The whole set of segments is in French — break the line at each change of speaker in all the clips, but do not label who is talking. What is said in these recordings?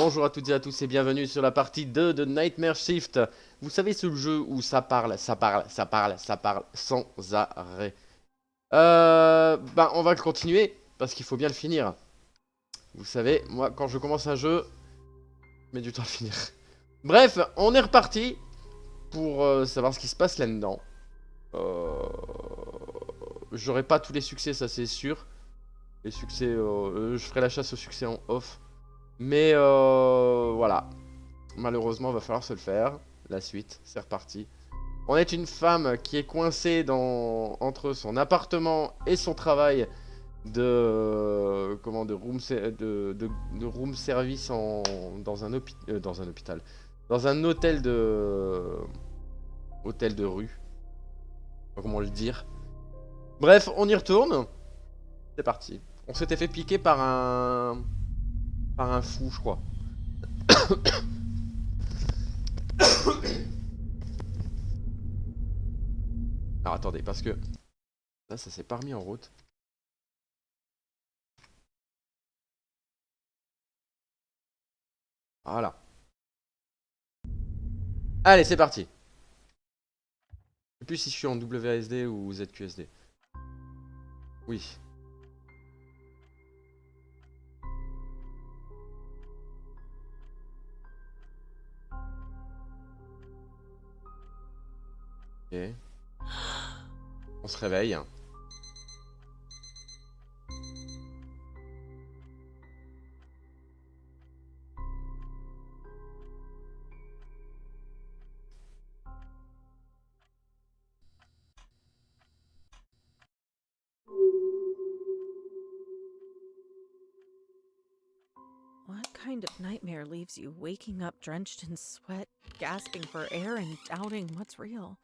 bonjour à toutes et à tous et bienvenue sur la partie 2 de Nightmare Shift. Vous savez ce jeu où ça parle sans arrêt. On va le continuer parce qu'il faut bien le finir. Vous savez, moi quand je commence un jeu, je mets du temps à le finir. Bref, on est reparti pour savoir ce qui se passe là-dedans. J'aurai pas tous les succès, ça c'est sûr. Les succès, je ferai la chasse au succès en off. Mais voilà, malheureusement il va falloir se le faire. La suite, c'est reparti. On est une femme qui est coincée entre son appartement et son travail de room service dans un hôpital. Dans un hôtel de rue. Je sais pas comment le dire. Bref, on y retourne. C'est parti. On s'était fait piquer par un fou, je crois. Alors attendez, parce que là, ça s'est pas remis en route. Voilà. Allez, c'est parti. Je sais plus si je suis en WASD ou ZQSD. Oui. Ok. On se réveille.
What kind of nightmare leaves you waking up drenched in sweat, gasping for air, and doubting what's real?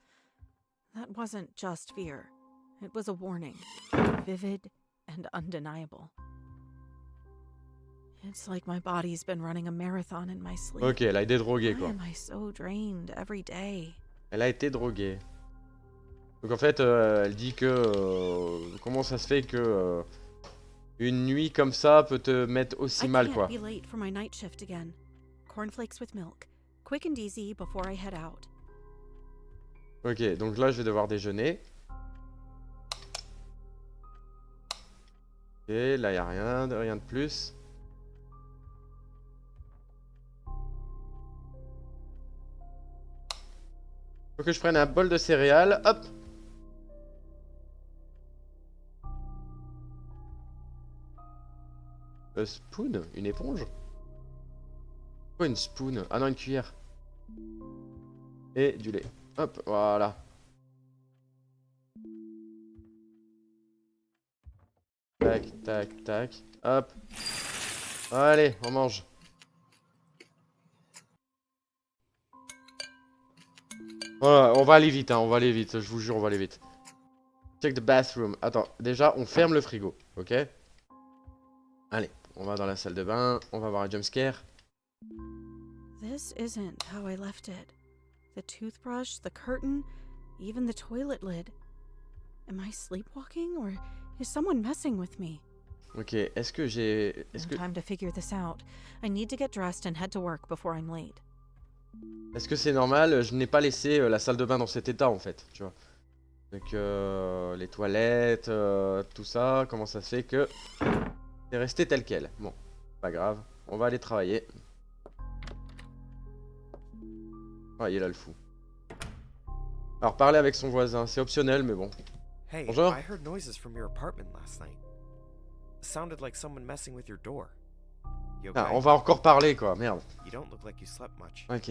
That wasn't just fear. It was a warning, vivid and undeniable. It's like my body's been running a marathon in my sleep.
Ok, elle a été droguée, quoi.
Why am I so drained every day?
Elle a été droguée. Donc en fait, elle dit que... comment ça se fait que... une nuit comme ça peut te mettre aussi mal, quoi.
I can't be late for my night shift again. Cornflakes with milk. Quick and easy before I head out.
Ok, donc là, je vais devoir déjeuner. Ok, là, il n'y a rien de plus. Faut que je prenne un bol de céréales. Hop. Spoon? Une éponge? Quoi une spoon? Ah non, une cuillère. Et du lait. Hop, voilà. Tac, tac, tac. Hop. Allez, on mange. Voilà, on va aller vite, hein, on va aller vite, je vous jure, on va aller vite. Check the bathroom. Attends, déjà, on ferme le frigo, ok? Allez, on va dans la salle de bain, on va voir un jumpscare.
This isn't how I left it. The toothbrush, the curtain, even the toilet lid. Am I sleepwalking or is someone messing with me?
Ok, est-ce que j'ai...
Time to figure this out. I need to get dressed and head to work before I'm late.
Est-ce que c'est normal? Je n'ai pas laissé la salle de bain dans cet état en fait, tu vois. Donc les toilettes, tout ça, comment ça se fait que c'est resté tel quel? Bon, pas grave, on va aller travailler. Ah, il est là le fou. Alors parler avec son voisin, c'est optionnel mais bon.
Hey,
Bonjour.
I heard noises from your apartment last night. Sounded like someone messing with your door. You okay?
Ah, on va encore parler quoi, merde.
You don't look like you slept much.
Ok.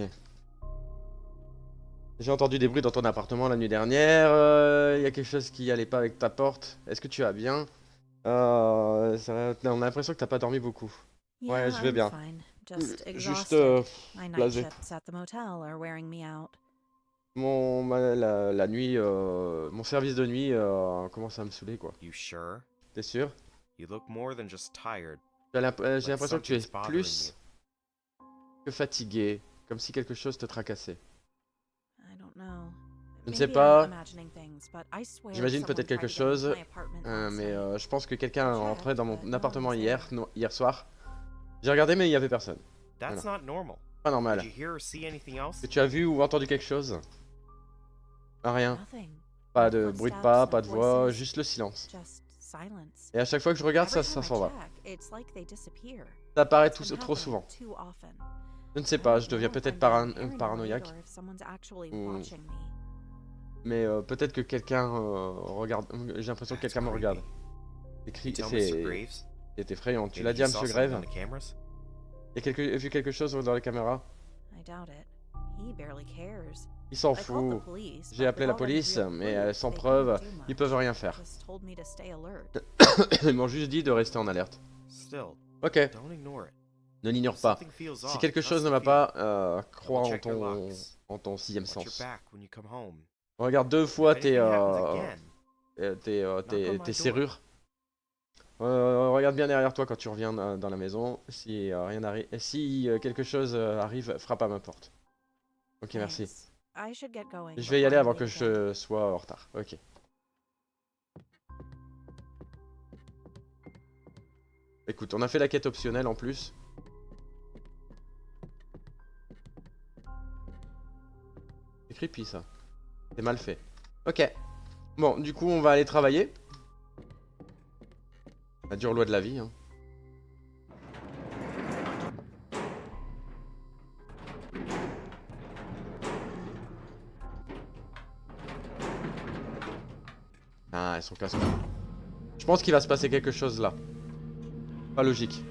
J'ai entendu des bruits dans ton appartement la nuit dernière. Il y a quelque chose qui allait pas avec ta porte. Est-ce que tu vas bien? On a l'impression que t'as pas dormi beaucoup. Ouais, je vais bien.
Fine. Just
Juste
exhausted. My night
blasé.
shifts at the motel are wearing me out.
La nuit, mon service de nuit commence à me saouler quoi.
You sure?
T'es sûr?
You look more than just tired.
J'ai l'impression que tu es
something's bothering
plus que fatigué, comme si quelque chose te tracassait.
I don't know.
Je ne sais
Maybe
pas.
I'm imagining things, but I swear
J'imagine
someone
peut-être quelque
tried to get into
chose,
my apartment last
mais
night.
je pense que quelqu'un est entré dans mon
But no
appartement
one's
hier
there.
soir. J'ai regardé mais il y avait personne.
That's
Voilà.
not normal.
Pas normal.
Did you hear or see anything else?
Est-ce que tu as vu ou entendu quelque chose? Rien.
Nothing.
Pas
No
de bruit de
footsteps,
pas,
no
pas de voix,
voices,
juste le silence.
just silence.
Et à chaque fois que je regarde,
Every
ça
time I
s'en va.
check, it's like they disappear.
Ça apparaît
It's been
trop
happening
souvent.
too often.
Je ne sais
I
pas,
don't
je deviens
know if
peut-être
I'm being
paranoïaque.
paranoid or if someone's actually
Ou-
watching me.
Mais peut-être que quelqu'un regarde. J'ai l'impression que
That's
quelqu'un me regarde.
creepy.
C'est
Tell Mr. Graves.
c'est effrayant. Tu
Maybe
l'as
he
dit à
saw
Monsieur
something
Greve?
on the cameras?
Il y a vu quelque chose dans les caméras?
I doubt it. He barely cares.
Il s'en
I called the
fout.
police,
J'ai
but
appelé la
without any
police,
real
mais
proof,
sans
they
preuve,
couldn't do
ils
much.
peuvent rien faire.
Just told me to stay alert.
Ils m'ont juste dit de rester en alerte.
Still,
Ok,
don't ignore it.
ne l'ignore
If
pas.
something feels
Si
off,
quelque
trust
chose ne
the
va
feeling.
pas, crois
Double check your locks.
en ton sixième
Watch your
sens.
back when you come home.
Regarde deux fois
If anything happens again,
tes
knock on my door.
serrures. Regarde bien derrière toi quand tu reviens dans la maison. Si rien arrive, si quelque chose arrive, frappe à ma porte. Ok, merci.
Thanks. I should get going
Je vais y
before
aller
I
avant
leave
que
again.
je sois en retard. Ok. Écoute, on a fait la quête optionnelle en plus. C'est creepy ça. C'est mal fait. Ok. Bon, du coup, on va aller travailler. La dure loi de la vie, hein. Ah, elles sont casse. Je pense qu'il va se passer quelque chose là. Pas logique.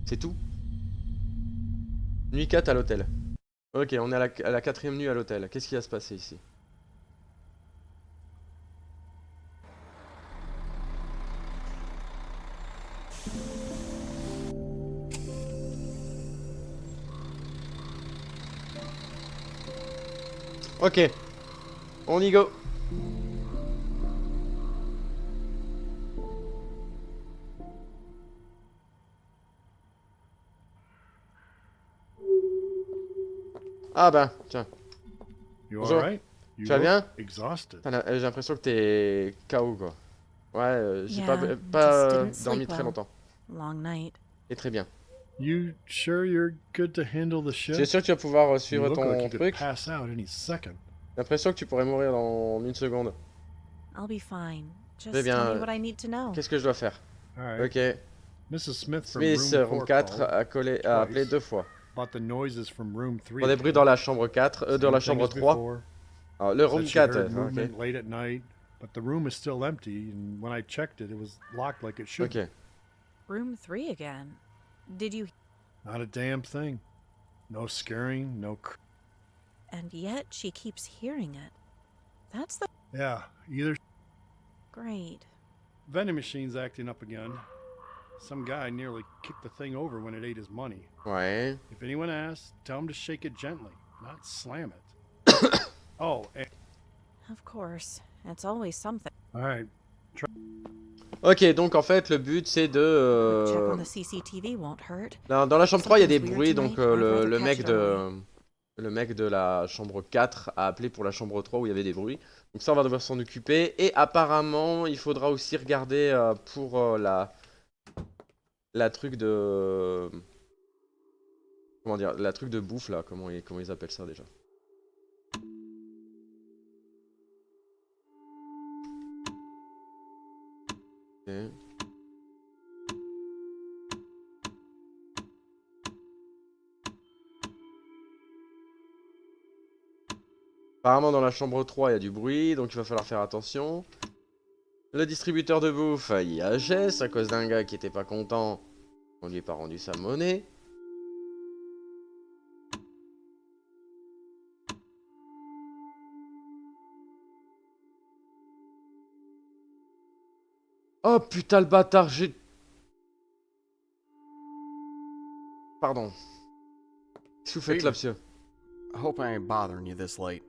C'est tout? Nuit 4 à l'hôtel. Ok, on est à la quatrième nuit à l'hôtel. Qu'est-ce qui va se passer ici? Ok, on y go. Ah ben, tiens.
You
Bonjour.
alright? You
Tu vas bien?
exhausted.
J'ai l'impression que t'es KO quoi. Ouais, j'ai
Yeah,
pas
just didn't
dormi
sleep
très
well.
longtemps.
Long night.
Et très bien.
You sure you're good to handle the
Tu es
ship?
sûr que tu vas pouvoir
You
suivre
look like
ton
you could
truc?
pass out any second.
J'ai l'impression que tu pourrais mourir dans une seconde.
I'll be fine. Just
Très bien.
tell me what I need to know.
Qu'est-ce que je dois faire?
Alright.
Ok.
Mrs. Smith from
Smith,
room
room
4
4,
called
a appelé
twice.
2 fois.
about the noises from room 3.
Pour des bruits dans la chambre 4, dans la
Same thing
chambre
as
3.
before.
Alors, le room
Said she
4,
heard
ok.
movement late at night, but the room is still empty, and when I checked it, it was locked like it should.
Ok.
Room 3 again. Did you...
Not a damn thing. No scaring, no.
And yet she keeps hearing it. That's the...
Yeah, either
Great.
vending machine's acting up again. Some guy nearly kicked the thing over when it ate his money.
Ouais.
If anyone asks, tell him to shake it gently, not slam it. Oh, and,
Of course. It's always something.
all right.
Ok, donc en fait, le but c'est
Check
de.
on the CCTV won't hurt.
Dans la chambre 3, il y a des
Something's
bruits,
weird
donc
tonight. I'd rather
le
catch
mec
it
de. Le mec de la chambre 4 a appelé pour la chambre 3 où il y avait des bruits. Donc ça, on va devoir s'en occuper. Et apparemment, il faudra aussi regarder pour la truc de... Comment dire? La truc de bouffe, là. Comment ils appellent ça, déjà? Ok. Apparemment dans la chambre 3 il y a du bruit, donc il va falloir faire attention. Le distributeur de bouffe, il agesse à cause d'un gars qui était pas content. On lui a pas rendu sa monnaie. Oh putain le bâtard, j'ai... Pardon. Qu'est-ce que vous faites là, monsieur?
I hope I ain't bothering you this late.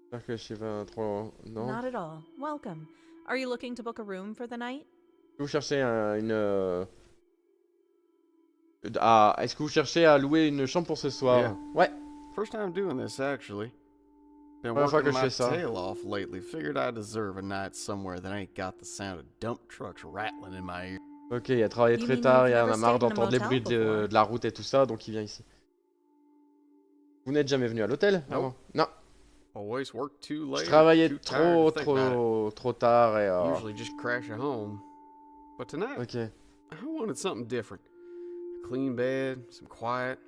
J'espère que je suis pas trop... Non.
Not at all. Welcome. Are you looking to book a room for the night?
Est-ce que vous cherchez une... Ah, est-ce que vous cherchez à louer une chambre pour ce soir?
Yeah.
Ouais.
First time doing this, actually. Been
Première fois que
working
je
my
fais ça.
tail off lately. Figured I deserve a night somewhere that ain't got the sound of dump trucks rattling in my ear.
Ok, il a travaillé
You
très
mean
tard,
you've
il en
never
a marre
stayed in a
d'entendre les
motel
bruits
before?
de la route et tout ça, donc il vient ici. Vous n'êtes jamais venu à l'hôtel
Nope.
avant? Non,
Always work too
je
late. Or
travaillais
too tired
trop,
to think about
trop tard et...
it. Usually just crash at home. But tonight,
Ok.
I wanted something different. A clean bed, some quiet,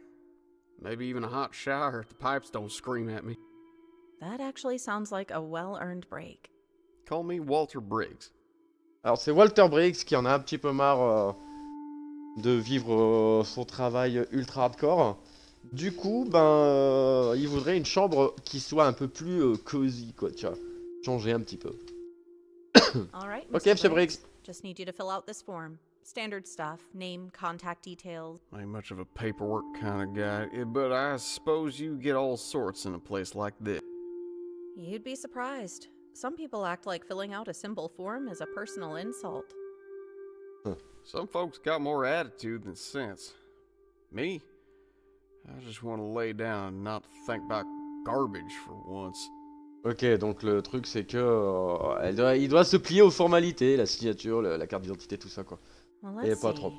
maybe even a hot shower if the pipes don't scream at me.
That actually sounds like a well-earned break.
Call me Walter Briggs.
Alors c'est Walter Briggs qui en a un petit peu marre de vivre son travail ultra hardcore. Du coup, il voudrait une chambre qui soit un peu plus cosy, quoi, tu vois. Changer un petit peu.
All right,
Ok,
Mr.
Monsieur Briggs.
Just need you to fill out this form. Standard stuff, name, contact details.
Ain't much of a paperwork kind of guy, but I suppose you get all sorts in a place like this.
You'd be surprised. Some people act like filling out a simple form is a personal insult.
Some folks got more attitude than sense. Me? I just want to lay down and not think about garbage for once.
Ok, donc le truc c'est que il doit se plier aux formalités, la signature, la carte d'identité, tout ça, quoi.
Well,
Et
let's
pas
see.
trop.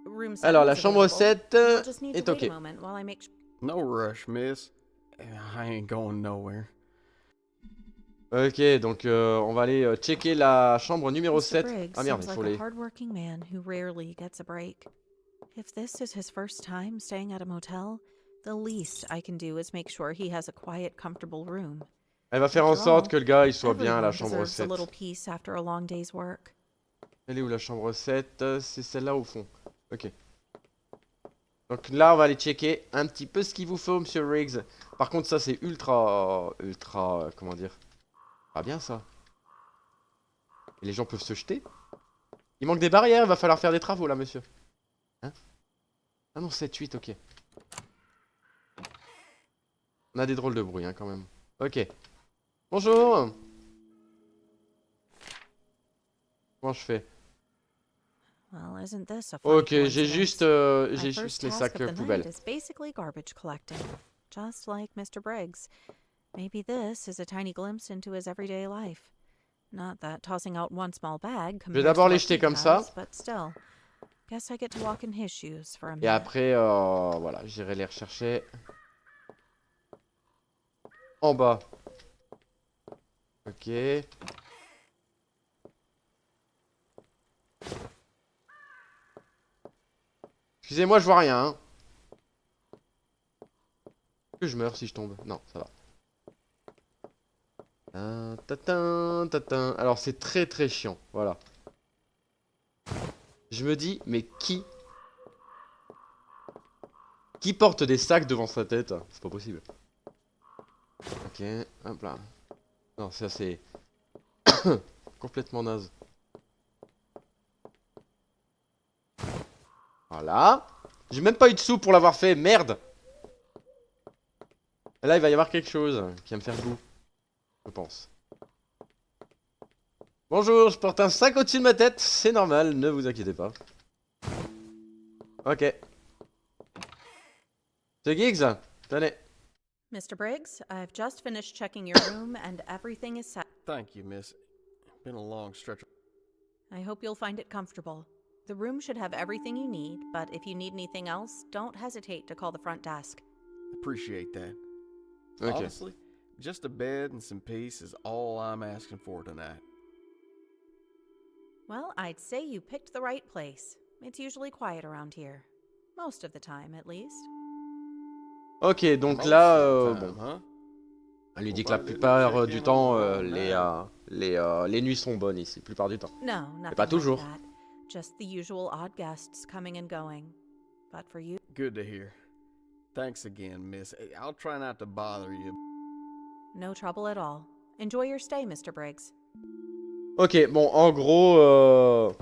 Room
Alors
7
la
is
chambre
available.
7
You'll just need
est
to wait
ok.
a moment while I make
No rush, miss. I ain't going nowhere.
Ok, donc on va aller checker la chambre numéro
Mr.
7.
Briggs
Ah merde,
seems
il faut
like
les...
a hardworking man who rarely gets a break. If this is his first time staying at a motel, the least I can do is make sure he has a quiet, comfortable room.
Elle va faire en
After
sorte
all,
que le gars il soit bien à la
Everyone
chambre
deserves a
7.
little peace after a long day's work.
Elle est où la chambre 7? C'est celle-là au fond. Ok. Donc là on va aller checker un petit peu ce qu'il vous faut, Monsieur Riggs. Par contre ça c'est ultra... comment dire? Pas bien ça. Et les gens peuvent se jeter. Il manque des barrières, il va falloir faire des travaux là, monsieur. Hein? Ah non, 7, 8, ok. On a des drôles de bruit, hein, quand même. Ok. Bonjour. Comment je fais?
Well, isn't this a funny
Ok, j'ai
coincidence?
juste,
My
j'ai
first
juste les
task
sacs
of the night
poubelles.
is basically garbage collecting, just like Mr. Briggs. Maybe this is a tiny glimpse into his everyday life. Not that tossing out one small bag compares
d'abord
to
les
what
jeter
he
comme ça.
has, but still. Guess I get to walk in his shoes for a
Et
minute.
après, voilà, j'irai les rechercher. En bas. Ok. Excusez-moi, je vois rien. Hein. Est-ce que je meurs si je tombe? Non, ça va. Alors c'est très très chiant, voilà. Je me dis, mais qui porte des sacs devant sa tête? C'est pas possible. Ok, hop là. Non, ça c'est complètement naze. Voilà. J'ai même pas eu de sous pour l'avoir fait, merde. Et là il va y avoir quelque chose qui va me faire goût. Je pense. Bonjour, je porte un sac au-dessus de ma tête, c'est normal, ne vous inquiétez pas. Ok. C'est Giggs, tenez.
Mr. Briggs, I've just finished checking your room and everything is set.
Thank you, miss. Been a long stretch.
I hope you'll find it comfortable. The room should have everything you need, but if you need anything else, don't hesitate to call the front desk.
Appreciate that.
Ok.
Honestly, just a bed and some peace is all I'm asking for tonight.
Well, I'd say you picked the right place. It's usually quiet around here. Most of the time, at least.
Ok, donc
Most
là,
of the time,
bon.
huh?
Elle lui dit que la plupart du temps, les nuits sont bonnes ici, la plupart du temps.
No, nothing
pas
like
toujours.
that. Just the usual odd guests coming and going. But for you,
Good to hear. Thanks again, miss. I'll try not to bother you.
no trouble at all. Enjoy your stay, Mr. Briggs.
Ok, bon, en gros,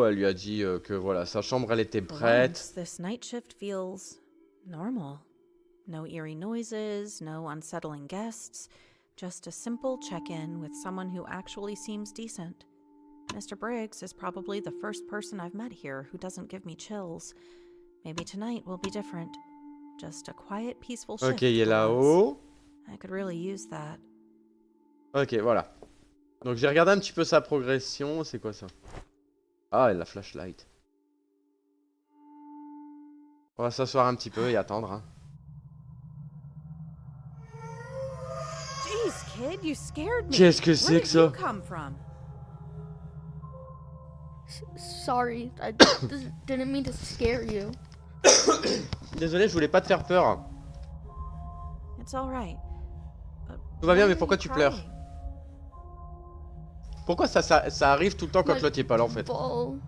elle lui a dit que voilà, sa chambre, elle était
For
prête.
once, this night shift feels normal. No eerie noises, no unsettling guests. Just a simple check-in with someone who actually seems decent. Mr. Briggs is probably the first person I've met here who doesn't give me chills. Maybe tonight will be different. Just a quiet, peaceful shift.
Ok, il est
for once.
là-haut.
I could really use that.
Ok, voilà. Donc j'ai regardé un petit peu sa progression. C'est quoi ça? Ah, et la flashlight. On va s'asseoir un petit peu et attendre. Hein.
Jeez, kid, you scared me.
Qu'est-ce que
Where
c'est que
did you
ça?
come from?
Sorry, I didn't mean to scare you.
Désolé, je voulais pas te faire peur.
It's all right. But
Tout va bien,
why
mais
are
pourquoi
you
tu pleures?
crying?
Pourquoi ça arrive tout le temps quand
My
l'autre est pas là en fait?
Ball.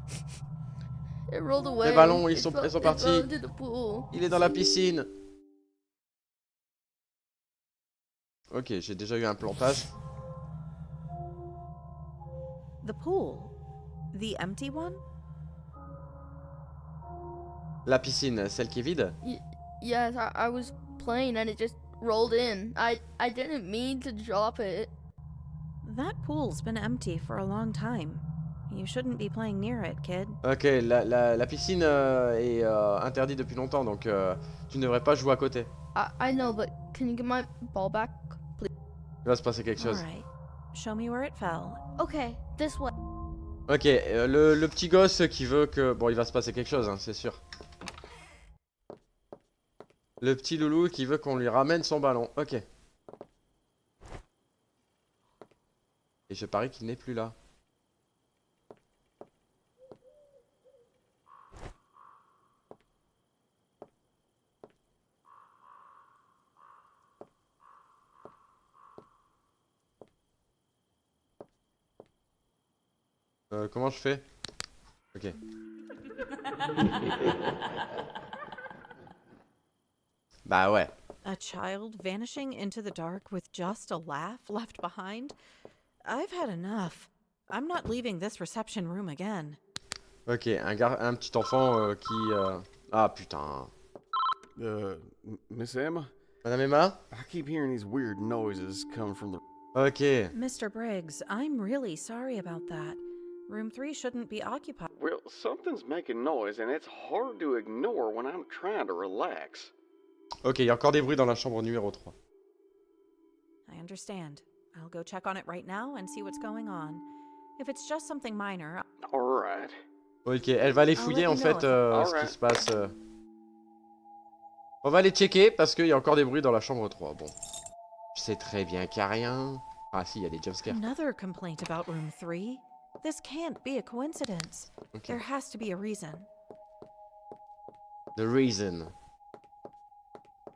It rolled away.
Les ballons, ils
It
sont
fell-
partis.
It fell into the pool.
Il est dans la piscine. Ok, j'ai déjà eu un plantage.
The pool. The empty one?
La piscine, celle qui est vide?
Yes, I was playing and it just rolled in. I didn't mean to drop it.
That pool's been empty for a long time. You shouldn't be playing near it, kid.
Ok, la piscine est interdite depuis longtemps, donc tu ne devrais pas jouer à côté.
I know, but can you get my ball back, please?
Il va se passer quelque
All
chose.
right. Show me where it fell.
Okay, this way.
Ok, le petit gosse qui veut que... Bon, il va se passer quelque chose, hein, c'est sûr. Le petit loulou qui veut qu'on lui ramène son ballon. Ok. Et je parie qu'il n'est plus là. Comment je fais? Ok. Bah ouais.
A child vanishing into the dark with just a laugh left behind? I've had enough. I'm not leaving this reception room again.
Ok, un petit enfant qui... Ah putain.
Miss Emma?
Madame Emma?
I keep hearing these weird noises coming from the...
Ok.
Mr. Briggs, I'm really sorry about that. Room 3 shouldn't be occupied.
Well, something's making noise and it's hard to ignore when I'm trying to relax.
Ok, il y a encore des bruits dans la chambre numéro 3.
I understand. I'll go check on it right now and see what's going on. If it's just something minor,
Alright.
Ok, elle va aller
I'll
fouiller
let
en
you know
fait
if-
ce qui
Alright.
se passe. On va aller checker parce qu'il y a encore des bruits dans la chambre 3. Bon. Je sais très bien qu'il n'y a rien. Ah si, il y a des jumpscares.
another complaint about room 3? This can't be a coincidence.
Ok.
There has to be a reason.
The reason.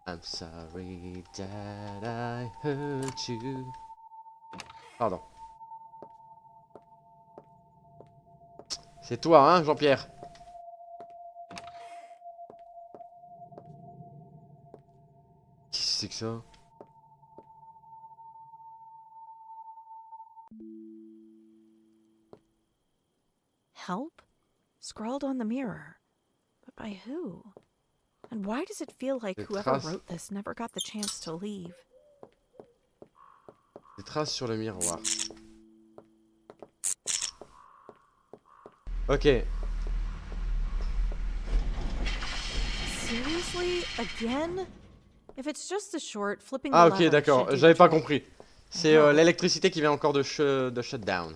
I'm sorry that I hurt you. Pardon. C'est toi, hein, Jean-Pierre? Qu'est-ce que c'est que ça?
Help? Scrawled on the mirror. But by who? And why does it feel like
Des
whoever
traces.
wrote this never got the chance to leave?
Des traces sur le miroir. Ok.
Seriously? Again? If it's just a short, flipping
Ah
the
ok,
lever
d'accord.
should do
J'avais
the
pas
trick.
compris. C'est
Oh.
l'électricité qui vient encore de shutdown.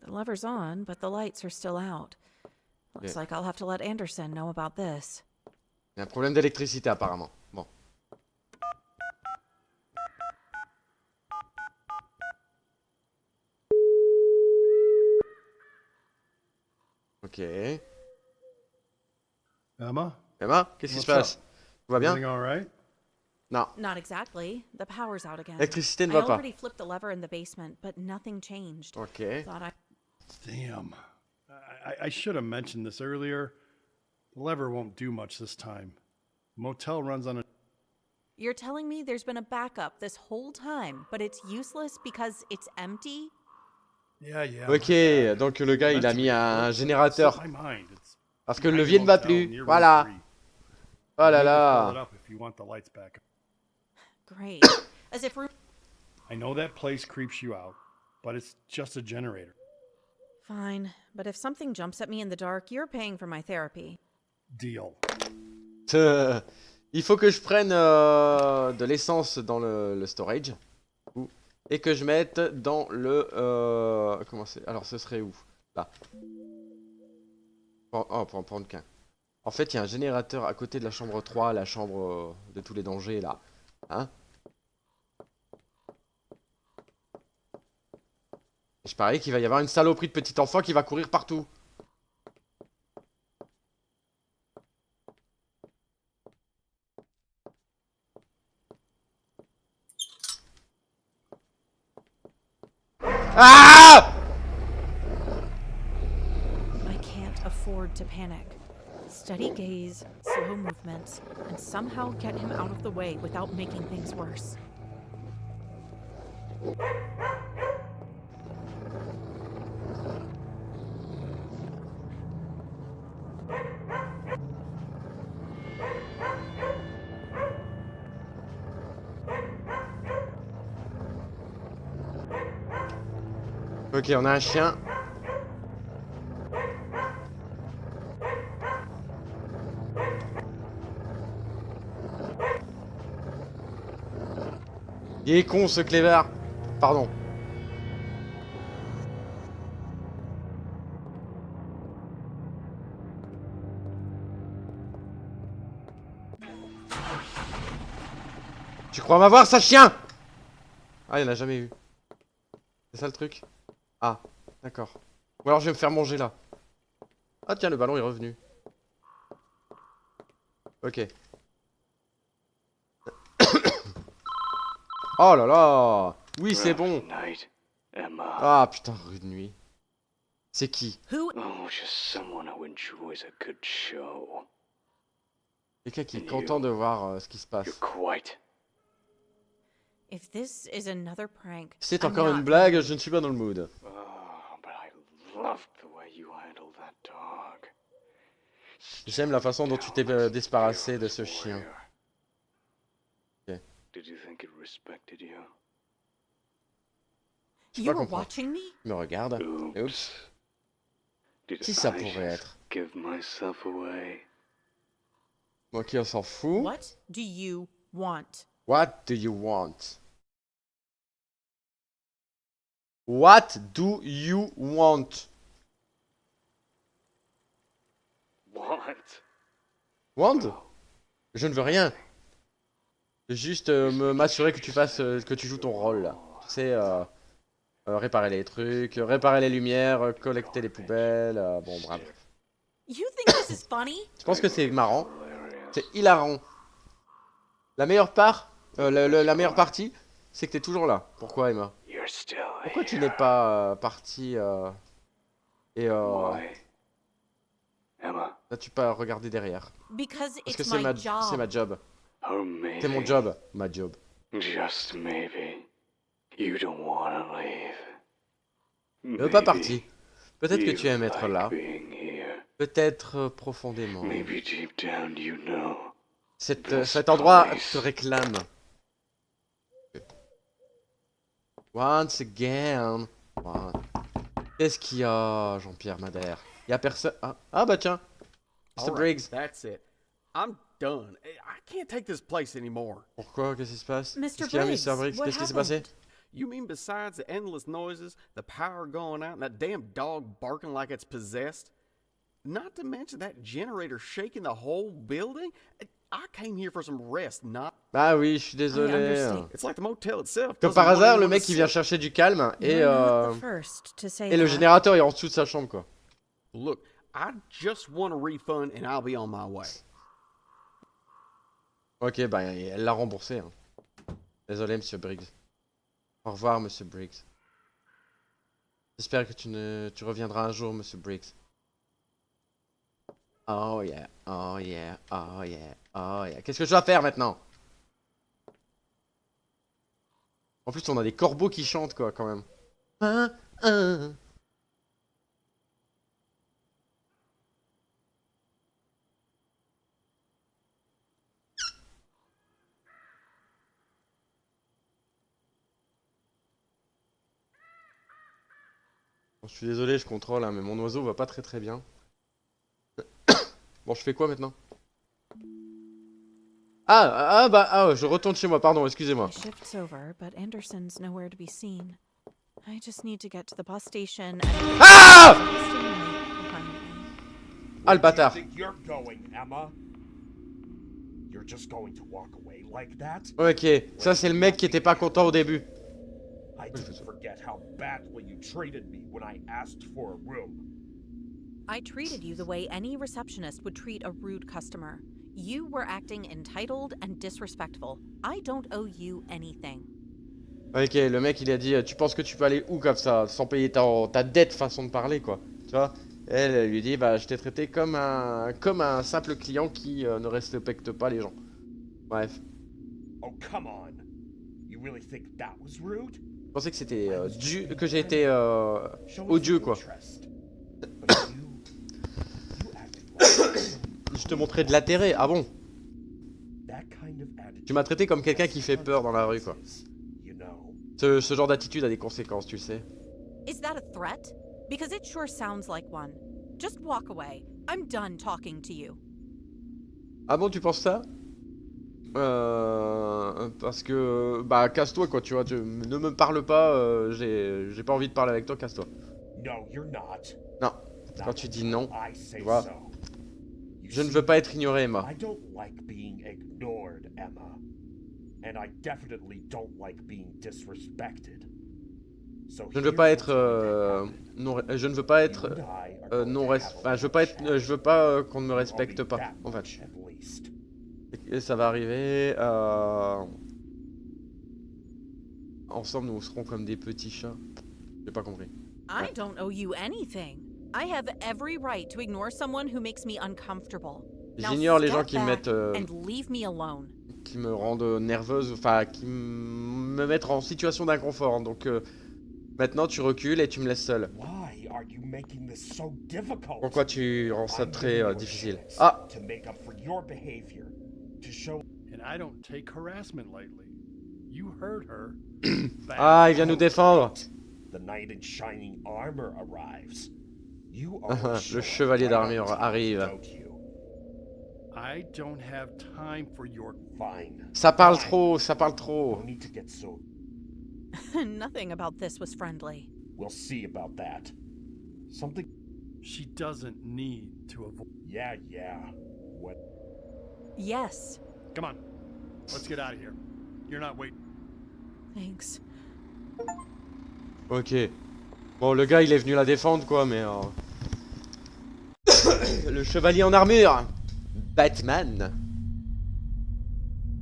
The lever's on, but the lights are still out. Looks
Yeah.
like I'll have to let Anderson know about this.
Il y a un problème d'électricité apparemment. Bon. Ok.
Emma?
Emma, qu'est-ce qui se
What's
passe? Tout va bien?
Everything all right?
Non.
Not exactly. The power's out again.
L'électricité ne
I
va pas.
already flipped the lever in the basement, but nothing changed.
Ok.
Thought I
Damn. I should have mentioned this earlier. The lever won't do much this time. Motel runs on a...
You're telling me there's been a backup this whole time, but it's useless because it's empty?
Yeah, yeah.
Ok, donc le gars il a mis un générateur
My mind. It's
parce que le
behind
levier ne va
motel
plus.
near room
Voilà.
3.
Oh là
You need to fill it
là.
up if you want the lights back.
Great. As if room
I know that place creeps you out, but it's just a generator.
Fine, but if something jumps at me in the dark, you're paying for my therapy.
Deal.
Il faut que je prenne de l'essence dans le storage. Et que je mette dans le... comment c'est? Alors ce serait où? Là. Oh, pour en prendre qu'un. En fait, il y a un générateur à côté de la chambre 3, la chambre de tous les dangers, là. Hein? Et je parie qu'il va y avoir une saloperie de petit enfant qui va courir partout. Ah!
I can't afford to panic. Steady gaze, slow movements, and somehow get him out of the way without making things worse.
Ok, on a un chien. Il est con ce clébard. Pardon. Tu crois m'avoir, ça chien? Ah, il en a jamais eu. C'est ça le truc? Ah, d'accord. Ou alors je vais me faire manger là. Ah tiens, le ballon est revenu. Ok. Oh là là! Oui, c'est bon!
Night, Emma.
Ah putain, rude nuit. C'est qui?
Who?
Oh, just someone who enjoys a good show.
Quelqu'un qui est content de voir ce qui se passe.
You're quite.
If this is another prank,
C'est
I'm
encore
not
une blague, je ne suis pas dans le mood.
Oh, but I loved the way you handled that dog.
J'aime la façon dont tu t'es débarrassé de ce chien. Ok.
Did you think it respected you?
Je
You
pas
were
comprendre.
watching me?
Il me regarde.
Oops.
Oups.
Did
Qui ça
I
pourrait
just
être?
give myself away?
Ok, on s'en fout.
What do you want?
What do you want? What do you want?
What?
Want?
Oh,
Je ne veux rien. Je veux juste m'assurer que tu fasses, que tu joues ton rôle là. Tu sais, réparer les trucs, réparer les lumières, collecter les poubelles, bon bref.
You think this is funny?
Je pense que c'est marrant,
hilarious.
c'est hilarant. La meilleure part, la meilleure partie, c'est que t'es toujours là. Pourquoi Emma?
You're still
Pourquoi tu
here.
n'es pas parti et
Why? Emma,
n'as-tu pas regardé derrière?
Because
Parce que
it's
c'est
my
ma
job.
job.
or maybe.
C'est mon job. Ma job.
Just maybe. You don't want to leave.
Ne veux pas parti. Peut-être que tu aimes être là.
Being here.
Peut-être profondément.
Maybe deep down you know.
Cet endroit te réclame. Once again. Qu'est-ce qu'il y a, Jean-Pierre Madère? Il y a personne. Ah bah tiens. Mr.
All right,
Briggs.
that's it. I'm done. I can't take this place anymore.
Pourquoi? Qu'est-ce qui se passe?
Mr.
Qu'est-ce qu'il y a,
Briggs,
Mr. Briggs?
what
Qu'est-ce qui s'est passé?
happened?
You mean besides the endless noises, the power going out, and that damn dog barking like it's possessed? Not to mention that generator shaking the whole building? I came here for some rest, not...
Ah oui, je suis désolé.
understand.
It's like the motel itself
Comme
doesn't
par
want
hasard, le
anyone to
mec il vient
sit.
chercher du calme et,
You're not the first to say
et le
that.
générateur est en dessous de sa chambre quoi.
Look, I just want a refund and I'll be on my way.
Ok, bah elle l'a remboursé. Hein. Désolé, Monsieur Briggs. Au revoir, Monsieur Briggs. J'espère que tu reviendras un jour, Monsieur Briggs. Oh yeah, oh yeah, oh yeah, oh yeah. Qu'est-ce que je dois faire maintenant? En plus, on a des corbeaux qui chantent quoi, quand même. Hein, hein. Bon, je suis désolé, je contrôle, hein, mais mon oiseau va pas très bien. Bon, je fais quoi maintenant? Je retourne chez moi, pardon, excusez-moi.
The shift's over, but Anderson's nowhere to be seen. I just need to get to the bus station and
Ah!
behind me.
Ah, le bâtard.
Think you're going, Emma? You're just going to walk away like that?
Ok, ça c'est le mec qui était pas content au début.
I didn't forget how badly you treated me when I asked for a room.
I treated you the way any receptionist would treat a rude customer. You were acting entitled and disrespectful. I don't owe you anything.
Ok, le mec il a dit tu penses que tu peux aller où comme ça sans payer ta dette façon de parler quoi. Tu vois? Elle lui dit bah je t'ai traité comme un simple client qui ne respecte pas les gens. Bref.
Oh, come on. You really think that was rude?
Je pensais que c'était que j'ai été
Show us
odieux
some
quoi.
interest. But you acted like
Je te montrais de l'intérêt. Ah bon?
that kind of attitude.
Tu m'as traité comme quelqu'un qui fait peur dans la rue quoi.
You know.
Ce genre d'attitude a des conséquences, tu le sais.
Is that a threat? Because it sure sounds like one. Just walk away. I'm done talking to you.
Ah bon, tu penses ça? Parce que bah casse-toi quoi, tu vois, ne me parle pas, j'ai pas envie de parler avec toi, casse-toi.
No, you're not.
Non, quand tu dis non,
I say
tu vois,
so. You
je ne
see,
veux pas être ignoré, Emma.
I don't like being ignored, Emma. And I definitely don't like being disrespected. So
Je ne veux pas
here's
être
what's
non, je ne veux pas
gonna happen.
être
You and I are
non
going to have a
enfin, je veux pas
little
être, je veux pas qu'on ne me
chat.
respecte
Only
pas,
that
en fait.
much, at least.
Et ça va arriver. Ensemble, nous serons comme des petits chats. J'ai pas compris.
I don't owe you anything. I have every right to ignore someone who makes me uncomfortable. Now
J'ignore les gens
step
qui me
back
mettent,
and leave me alone.
qui me rendent nerveuse, enfin qui me mettent en situation d'inconfort. Donc maintenant tu recules et tu me laisses seul.
Why are you making this so difficult?
Pourquoi tu rends ça
I'm
très
giving you a
difficile?
chance
Ah!
To make up for your behavior, to show
And I don't take harassment lightly. You heard her.
Ah, il vient nous défendre!
the knight in shining armor arrives. You are
Le chevalier d'armure arrive.
Don't you?
I don't have time for your.
Fine.
Ça parle
Fine.
trop, ça parle
No
trop.
need to get so.
Nothing about this was friendly.
We'll see about that. Something.
She doesn't need to avoid.
Yeah, yeah. What?
Yes,
Come on. Let's get out of here. You're not waiting.
thanks.
Ok. Bon, le gars il est venu la défendre quoi, mais. Le chevalier en armure! Batman!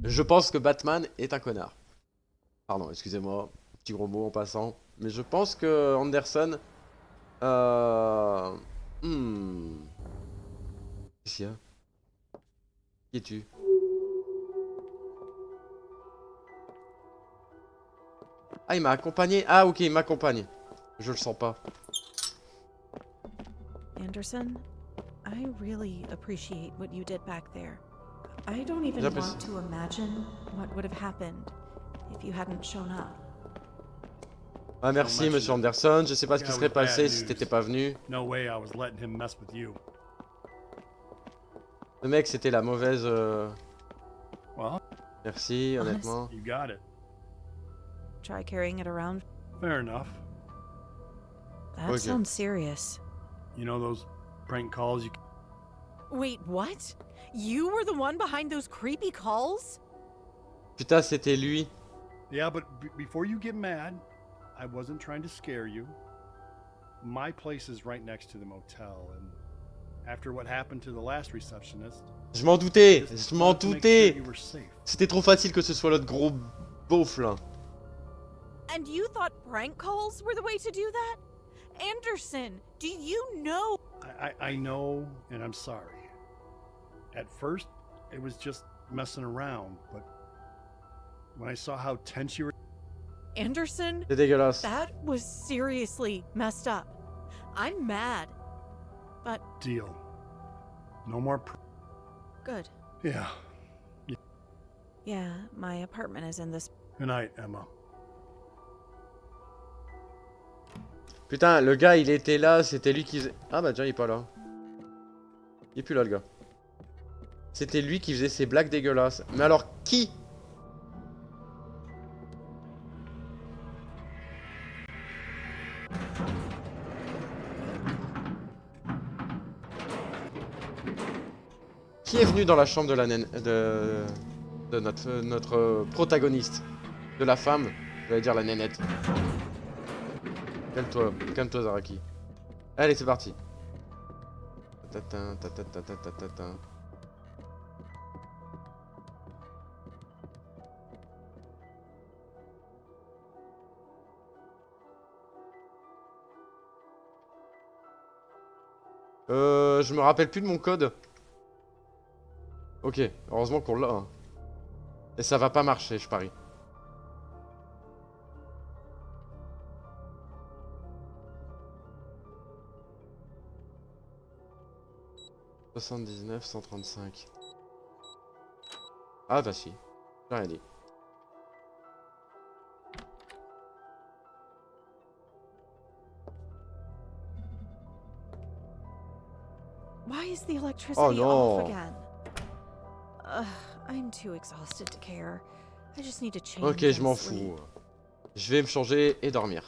Je pense que Batman est un connard. Pardon, excusez-moi, petit gros mot en passant. Mais je pense que Anderson. Qu'est-ce qu'il y a? Qui es-tu? Ah, il m'a accompagné. Ah, ok, il m'accompagne. Je le sens pas.
Anderson, I really appreciate what you did back there. I don't even
J'apprécie.
want to imagine what would have happened if you hadn't shown up.
Ah, merci, monsieur Anderson. Je sais pas ce qui serait passé si t'étais pas venu.
No way I was letting him mess with you.
Le mec, c'était la mauvaise.
Well,
Merci, honnêtement.
you got it.
Try carrying it around.
Fair enough.
That
Okay.
sounds serious.
You know those prank calls you.
Wait, what? You were the one behind those creepy calls?
Putain, c'était lui.
Yeah, but before you get mad, I wasn't trying to scare you. My place is right next to the motel, and after what happened to the last receptionist,
Je m'en doutais.
just
Je m'en
wanted to make sure
doutais.
you were safe.
C'était trop facile que ce soit l'autre gros beauf là.
And you thought prank calls were the way to do that? Anderson, do you know?
I know, and I'm sorry. At first, it was just messing around, but when I saw how tense you were,
Anderson,
C'est dégueulasse.
that was seriously messed up. I'm mad. But
deal. No more.
good.
Yeah.
Yeah, my apartment is in this.
Good night, Emma.
Putain, le gars, il était là, c'était lui qui faisait... Ah bah déjà, il est pas là. Il est plus là, le gars. C'était lui qui faisait ces blagues dégueulasses. Mais alors, qui? Qui est venu dans la chambre de la naine... de notre protagoniste? De la femme? J'allais dire la nénette. Calme-toi, Zaraki. Allez, c'est parti. Tatatin, tatatin, tatatin. Je me rappelle plus de mon code. Ok, heureusement qu'on l'a. Hein. Et ça va pas marcher, je parie. « 79 135. » Ah bah si, j'ai rien dit.
Why is the electricity
Oh, no.
off again? I'm too exhausted to care. I just need to change.
Ok, je
and
m'en
sleep.
fous. Je vais me changer et dormir.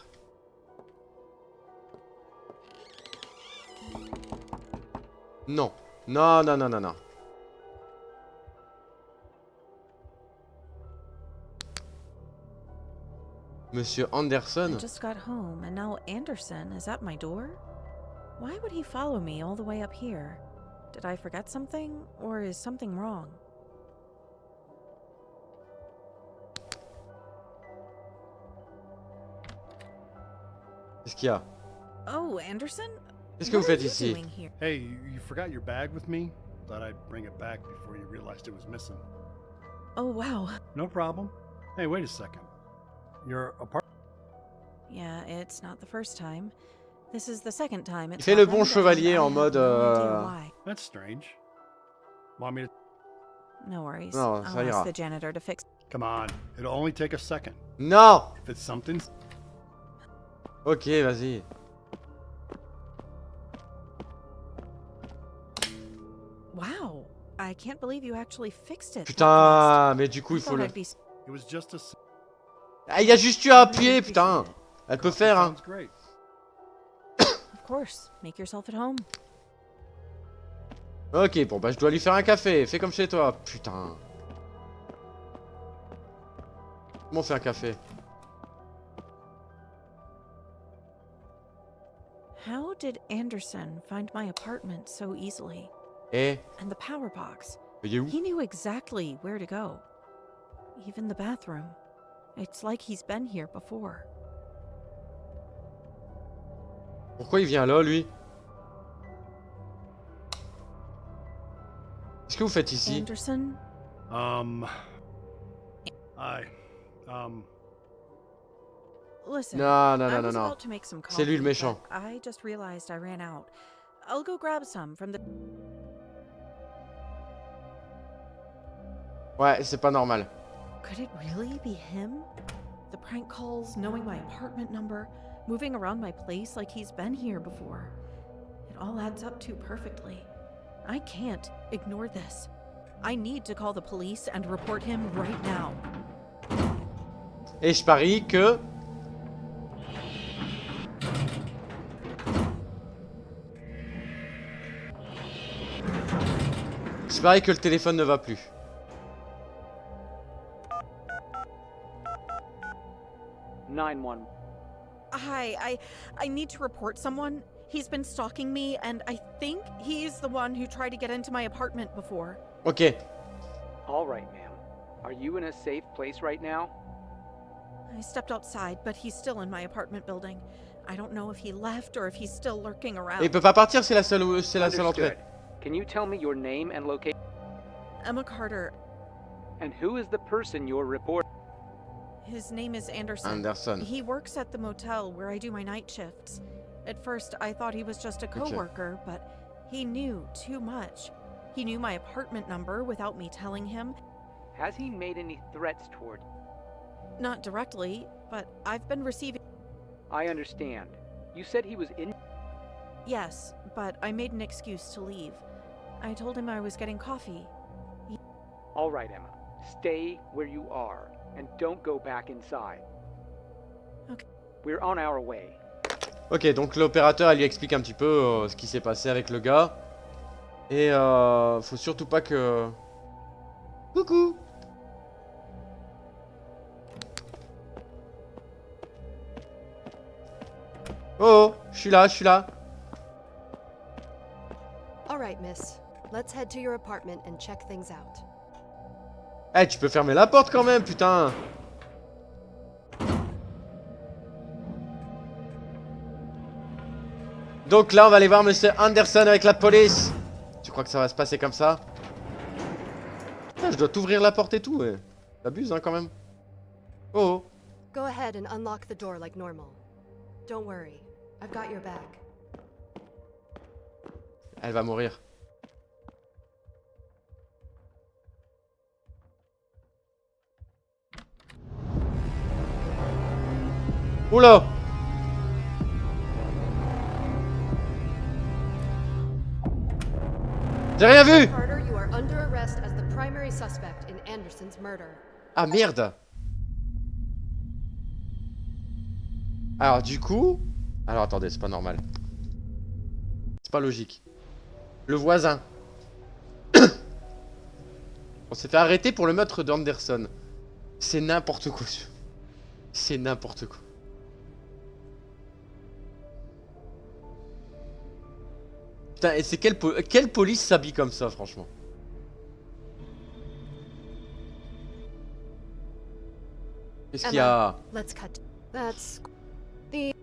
Non. Non, non, non, non, non. Monsieur
I
Anderson?
just got home, and now Anderson is at my door? Why would he follow me all the way up here? Did I forget something, or is something wrong?
Qu'est-ce qu'il y a?
Oh, Anderson?
Qu'est-ce que vous
What are
faites
you
ici?
doing here?
Hey, you forgot your bag with me? Thought I'd bring it back before you realized it was missing.
Oh, wow.
No problem. Hey, wait a second. Your apartment.
Yeah, it's not the first time. This is the second time it's
Il fait le
happened,
bon
and
chevalier
I
en
have
mode,
no idea why.
That's strange. Want me to?
No worries.
Non,
I'll
ça ira.
ask the janitor to fix.
Come on. It'll only take a second.
Non!
If it's something.
Ok, vas-y.
Wow, I can't believe you actually fixed it. that
Putain, mais du
fast.
coup,
I
il faut
thought
le...
I'd be
It was just a.
Ah, il y a juste eu à appuyer, putain! Elle peut faire, hein.
Sounds great.
Of course, make yourself at home.
Ok, bon, bah, je dois lui faire un café. Fais comme chez toi. Putain. Comment on fait un café?
How did Anderson find my apartment so easily?
Eh?
And the power box.
Il est où?
He knew exactly where to go. Even the bathroom. It's like he's been here before.
Pourquoi il vient là, lui? Qu'est-ce que vous faites ici?
Anderson?
I.
Listen.
Non, non,
I
non, non,
was
non.
about to make some
C'est lui le
coffee,
méchant.
but I just realized I ran out. I'll go grab some from the.
Ouais, c'est pas normal.
Could it really be him? The prank calls, knowing my apartment number, moving around my place like he's been here before. It all adds up too perfectly. I can't ignore this. I need to call the police and report him right now.
Et je parie que... Je parie que le téléphone ne va plus.
Hi, I need to report someone. He's been stalking me, and I think he's the one who tried to get into my apartment before.
Ok.
All right, ma'am. Are you in a safe place right now?
I stepped outside, but he's still in my apartment building. I don't know if he left or if he's still lurking around.
Et il peut pas partir, c'est la seule entrée.
Understood. Can you tell me your name and location?
Emma Carter.
And who is the person you're reporting?
His name is Anderson.
Anderson.
He works at the motel where I do my night shifts. At first, I thought he was just a coworker, but he knew too much. He knew my apartment number without me telling him.
Has he made any threats toward you?
Not directly, but I've been receiving.
I understand. You said he was in.
Yes, but I made an excuse to leave. I told him I was getting coffee.
All right, Emma. Stay where you are and don't go back inside.
Okay.
We're on our way.
Ok, donc l'opérateur, elle lui explique un petit peu ce qui s'est passé avec le gars. Et faut surtout pas que... Coucou. Oh, je suis là, je suis là.
All right, miss. Let's head to your apartment and check things out.
Eh, tu peux fermer la porte quand même, putain. Donc là, on va aller voir Monsieur Anderson avec la police. Tu crois que ça va se passer comme ça? Putain, je dois t'ouvrir la porte et tout, ouais. T'abuses, hein, quand même. Oh.
Go ahead and unlock the door like normal. Don't worry. I've got your back.
Elle va mourir. Oula! J'ai rien vu!
Carter, you are under arrest as the primary suspect in Anderson's murder.
Ah merde! Alors du coup... Alors attendez, c'est pas normal. C'est pas logique. Le voisin. On s'est fait arrêter pour le meurtre d'Anderson. C'est n'importe quoi. C'est n'importe quoi. Putain, et c'est quelle police s'habille comme ça, franchement? Qu'est-ce qu'il y a?
Let's cut. That's the.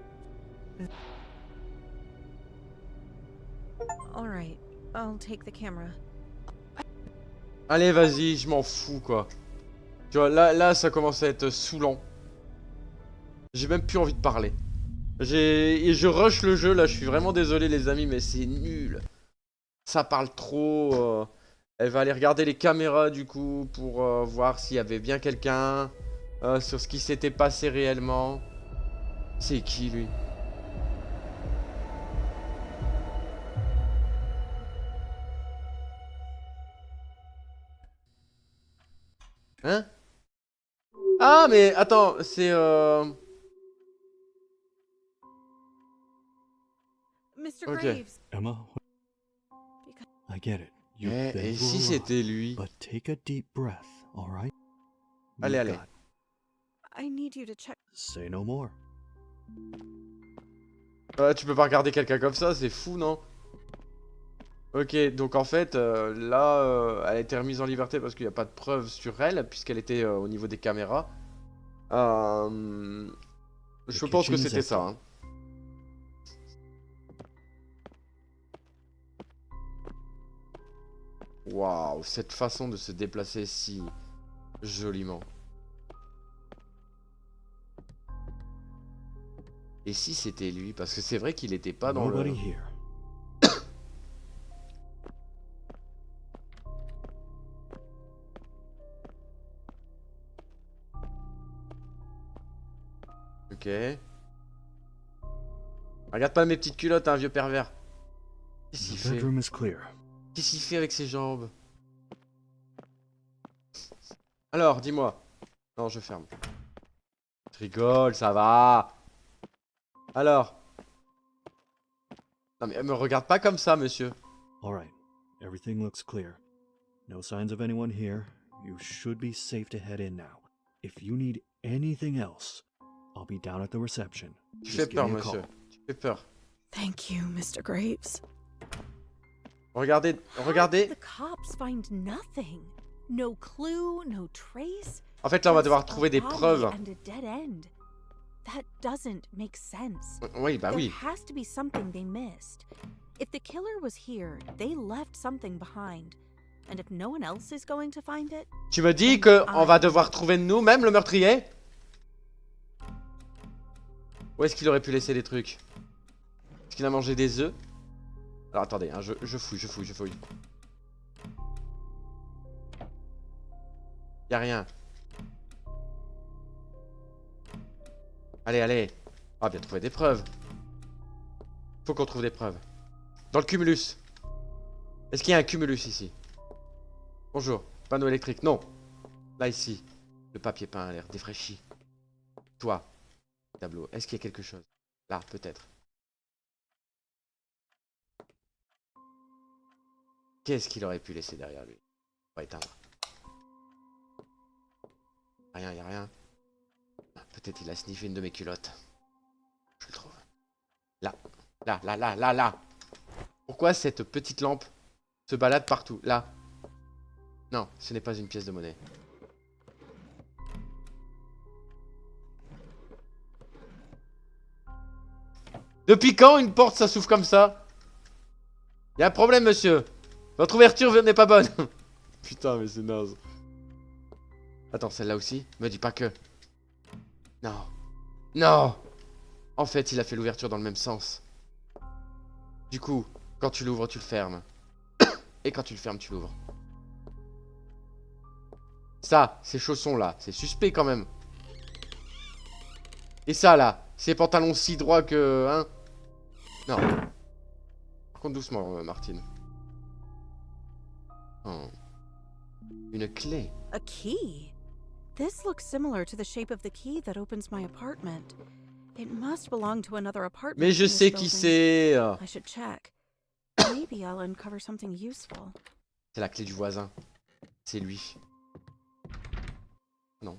All right, I'll take the camera.
Allez, vas-y, je m'en fous, quoi. Tu vois, là, ça commence à être saoulant. J'ai même plus envie de parler. Et je rush le jeu, là, je suis vraiment désolé, les amis, mais c'est nul. Ça parle trop. Elle va aller regarder les caméras, du coup, pour voir s'il y avait bien quelqu'un. Sur ce qui s'était passé réellement. C'est qui, lui? Hein? Ah, mais attends, c'est
Mr.
Ok.
Graves.
Emma, I get it. You've
Eh,
been
et
through
si
a lot,
c'était lui?
but take a deep breath, all right?
Allez,
You've
allez.
got-
I need you to check.
Say no more.
Tu peux pas regarder quelqu'un comme ça, c'est fou, non? Ok, donc en fait, là, elle a été remise en liberté parce qu'il n'y a pas de preuves sur elle, puisqu'elle était au niveau des caméras. Je pense que c'était ça. Hein. Waouh, cette façon de se déplacer si joliment. Et si c'était lui? Parce que c'est vrai qu'il était pas dans
Nobody
le...
here.
Ok. Regarde pas mes petites culottes, hein, vieux pervers. Qu'est-ce
The
qu'il fait?
bedroom is clear.
Qu'est-ce qu'il fait avec ses jambes? Alors, dis-moi. Non, je ferme. Je rigole, ça va. Alors. Non mais me regarde pas comme ça, monsieur.
All right. Everything looks clear. No signs of anyone here. You should be safe to head in now. If you need anything else, I'll be down at the reception.
Tu
Just
fais
give
peur,
me a
monsieur.
call.
Tu fais peur.
Thank you, Mr. Graves.
Regardez,
How
regardez.
did the cops find nothing? No clue, no trace.
En fait, là, on va
Just
devoir
a
trouver des
body
preuves.
And a dead end. That doesn't make sense.
Oui, bah oui.
There has to be something they missed. If the killer was here, they left something behind. And if no one else is going to find it,
Tu me dis que on va devoir trouver nous-mêmes le meurtrier? Où est-ce qu'il aurait pu laisser des trucs? Est-ce qu'il a mangé des œufs? Alors attendez, hein, je fouille. Y'a rien. Allez, allez. On va bien trouver des preuves. Faut qu'on trouve des preuves. Dans le cumulus. Est-ce qu'il y a un cumulus ici? Bonjour. Panneau électrique. Non. Là, ici. Le papier peint a l'air défraîchi. Toi. Tableau. Est-ce qu'il y a quelque chose? Là, peut-être. Qu'est-ce qu'il aurait pu laisser derrière lui? On va éteindre. Rien, y a rien. Peut-être il a sniffé une de mes culottes. Je le trouve. Là. Là, là, là, là, là. Pourquoi cette petite lampe se balade partout? Là. Non, ce n'est pas une pièce de monnaie. Depuis quand une porte ça s'ouvre comme ça? Y a un problème, monsieur. Votre ouverture n'est pas bonne. Putain, mais c'est naze. Attends, celle-là aussi? Me dis pas que... Non. Non. En fait, il a fait l'ouverture dans le même sens. Du coup, quand tu l'ouvres, tu le fermes. Et quand tu le fermes, tu l'ouvres. Ça, ces chaussons-là, c'est suspect quand même. Et ça, là, ces pantalons si droits que... Hein? Non. Par contre, doucement, Martine. Oh. Une clé.
A key? This looks similar to the shape of the key that opens my apartment. It must belong to another apartment.
Mais je
in this
sais qui
building.
c'est.
I should check. Maybe I'll uncover something useful.
C'est la clé du voisin. C'est lui. Non.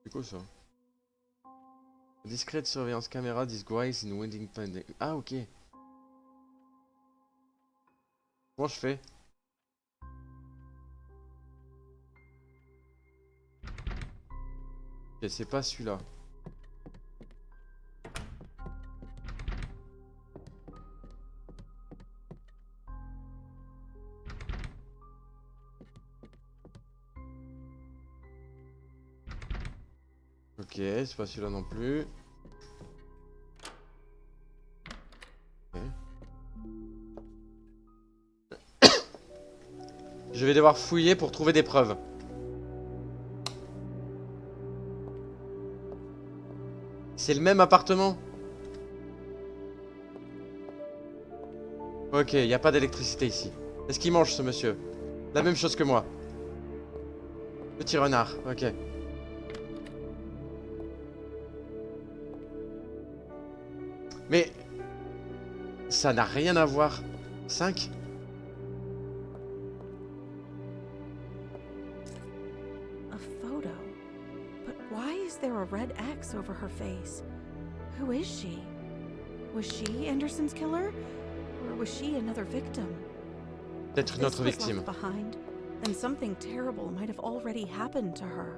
C'est quoi ça? Discrète surveillance caméra disguise in wedding pending. Ah ok. Comment je fais? Ok, c'est pas celui-là. Ok, c'est pas celui-là non plus. Ok. Je vais devoir fouiller pour trouver des preuves. C'est le même appartement? Ok, il n'y a pas d'électricité ici. Est-ce qu'il mange ce monsieur? La même chose que moi. Petit renard, ok. Mais... ça n'a rien à voir. 5?
A photo. But why is there a red X over her face? Who is she? Was she Anderson's killer? Or was she another victim?
Peut-être une
If
autre
this was
victime.
left behind, then something terrible might have already happened to her.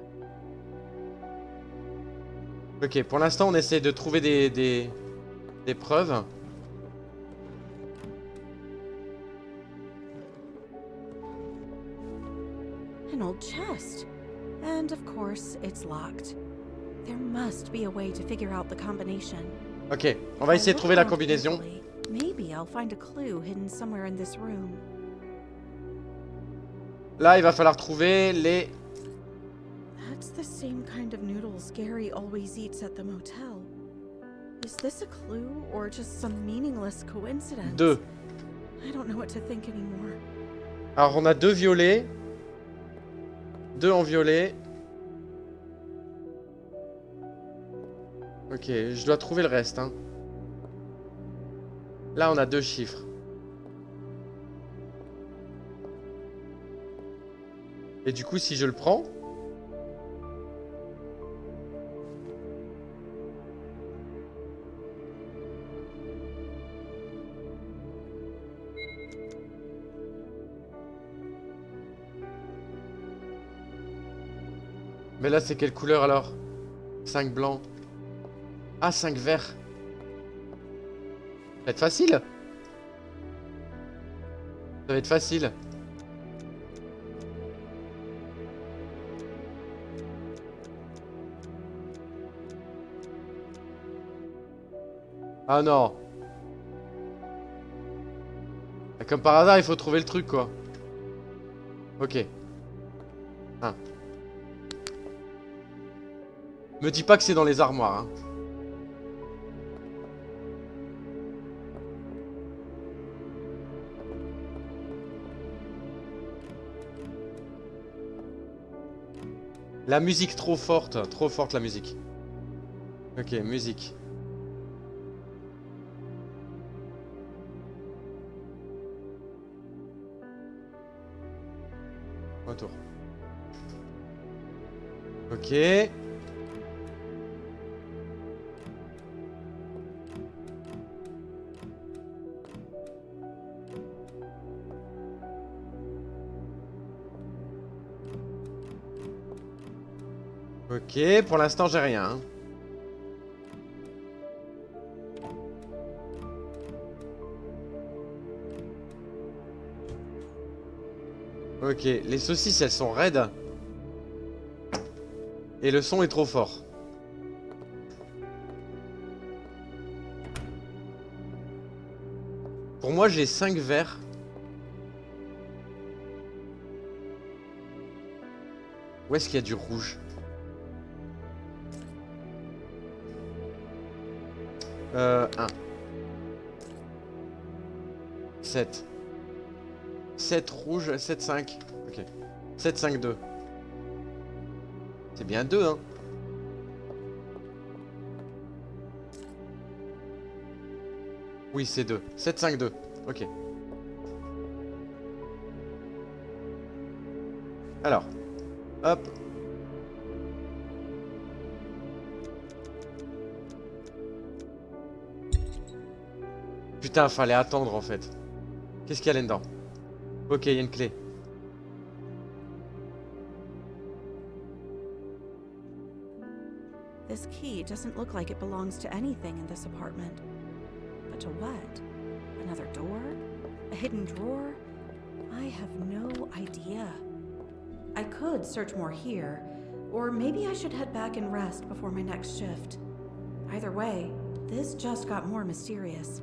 Ok, pour l'instant on essaie de trouver des preuves.
An old chest. And of course, it's locked. There must be a way to figure out the combination.
Ok, on va essayer de trouver la combinaison.
Maybe I'll find a clue hidden somewhere in this room.
Là, il va falloir trouver les...
That's the same kind of noodles Gary always eats at the motel. Is this a clue or just some meaningless coincidence?
2.
I don't know what to think anymore.
Alors, on a 2 violets. 2 en violet. Ok, je dois trouver le reste, hein. Là, on a 2 chiffres. Et du coup, si je le prends... Mais là, c'est quelle couleur alors? 5 blancs. Ah, 5 verts. Ça va être facile. Ça va être facile. Ah non. Comme par hasard, il faut trouver le truc, quoi. Ok. 1. Me dis pas que c'est dans les armoires, hein. La musique trop forte la musique. Ok, musique. Retour. Ok. Ok, pour l'instant j'ai rien. Hein. Ok, les saucisses elles sont raides. Et le son est trop fort. Pour moi j'ai 5 verres. Où est-ce qu'il y a du rouge? 1. 7. 7 rouge, 7, 5. Ok. 7, 5, 2. C'est bien 2, hein. Oui, c'est 2. 7, 5, 2. Ok. Alors. Hop. Putain, fallait attendre en fait. Qu'est-ce qu'il y a là-dedans? Ok, il y a une clé.
This key doesn't look like it belongs to anything in this apartment. But to what? Another door? A hidden drawer? I have no idea. I could search more here, or maybe I should head back and rest before my next shift. Either way, this just got more mysterious.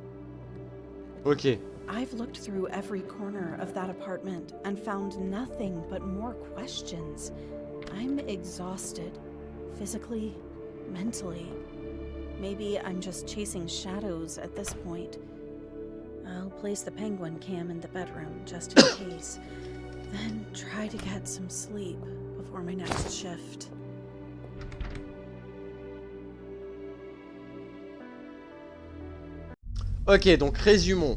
Ok.
I've looked through every corner of that apartment and found nothing but more questions. I'm exhausted, physically, mentally. Maybe I'm just chasing shadows at this point. I'll place the penguin cam in the bedroom just in case, then try to get some sleep before my next shift.
Ok, donc résumons.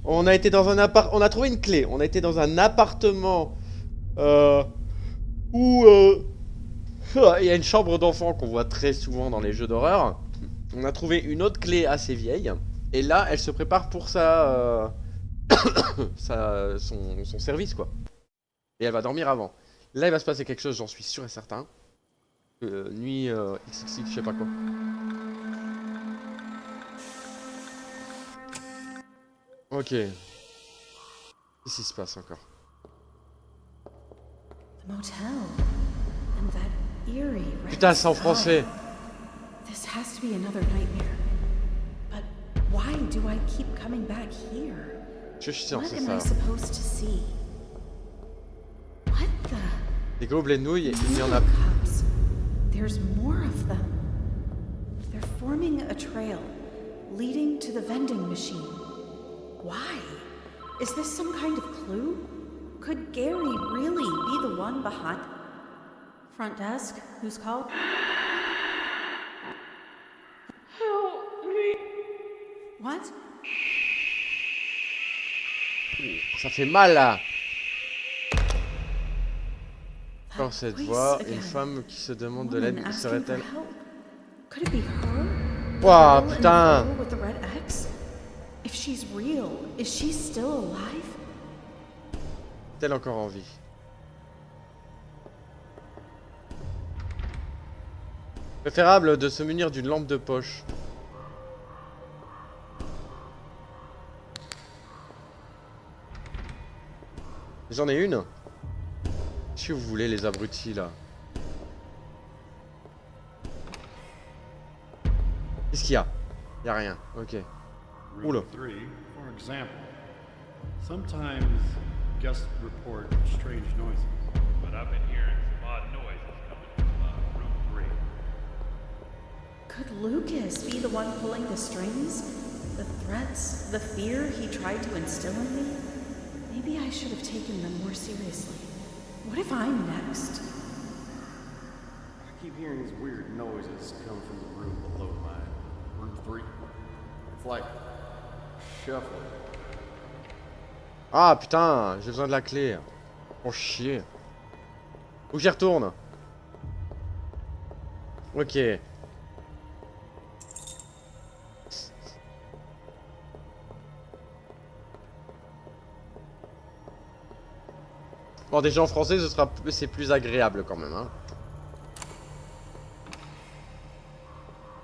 On a été dans un appart, on a trouvé une clé. On a été dans un appartement où il y a une chambre d'enfant qu'on voit très souvent dans les jeux d'horreur. On a trouvé une autre clé assez vieille. Et là, elle se prépare pour son service, quoi. Et elle va dormir avant. Là, il va se passer quelque chose, j'en suis sûr et certain. Nuit XXX, je sais pas quoi. Ok. Qu'est-ce qui se passe encore?
The motel and that eerie red
Putain, c'est en
sky.
français.
This has to be another nightmare. But why do I keep coming back here?
Je suis sûr,
What
c'est
am I
ça.
supposed to see? What the?
Les gobelets de nouilles, il y en a.
Noodle cups. There's more of them. They're forming a trail leading to the vending machine. Why? Is this some kind of clue? Could Gary really be the one behind? Front desk, who's called?
Help me.
What?
Ça fait mal là.
That
Encore cette
voice
voix,
again.
une femme qui se demande de
Woman
l'aide, qui
asking
serait-elle?
for help. Could it be her?
Ouah,
The girl in the
putain.
photo with the red X? If she's real, is she still alive?
Est-elle encore en vie? Préférable de se munir d'une lampe de poche. J'en ai une. Qu'est-ce que vous voulez, les abrutis là? Qu'est-ce qu'il y a? Y a rien. Ok. Oula.
Room 3, for example. Sometimes guests report strange noises.
But I've been hearing some odd noises coming from room 3.
Could Lucas be the one pulling the strings? The threats, the fear he tried to instill in me? Maybe I should have taken them more seriously. What if I'm next?
I keep hearing these weird noises coming from the room below mine. Room 3. It's like shuffling.
Ah putain, j'ai besoin de la clé. Oh chier. Où j'y retourne? Ok. Bon, déjà en français, c'est plus agréable quand même, hein.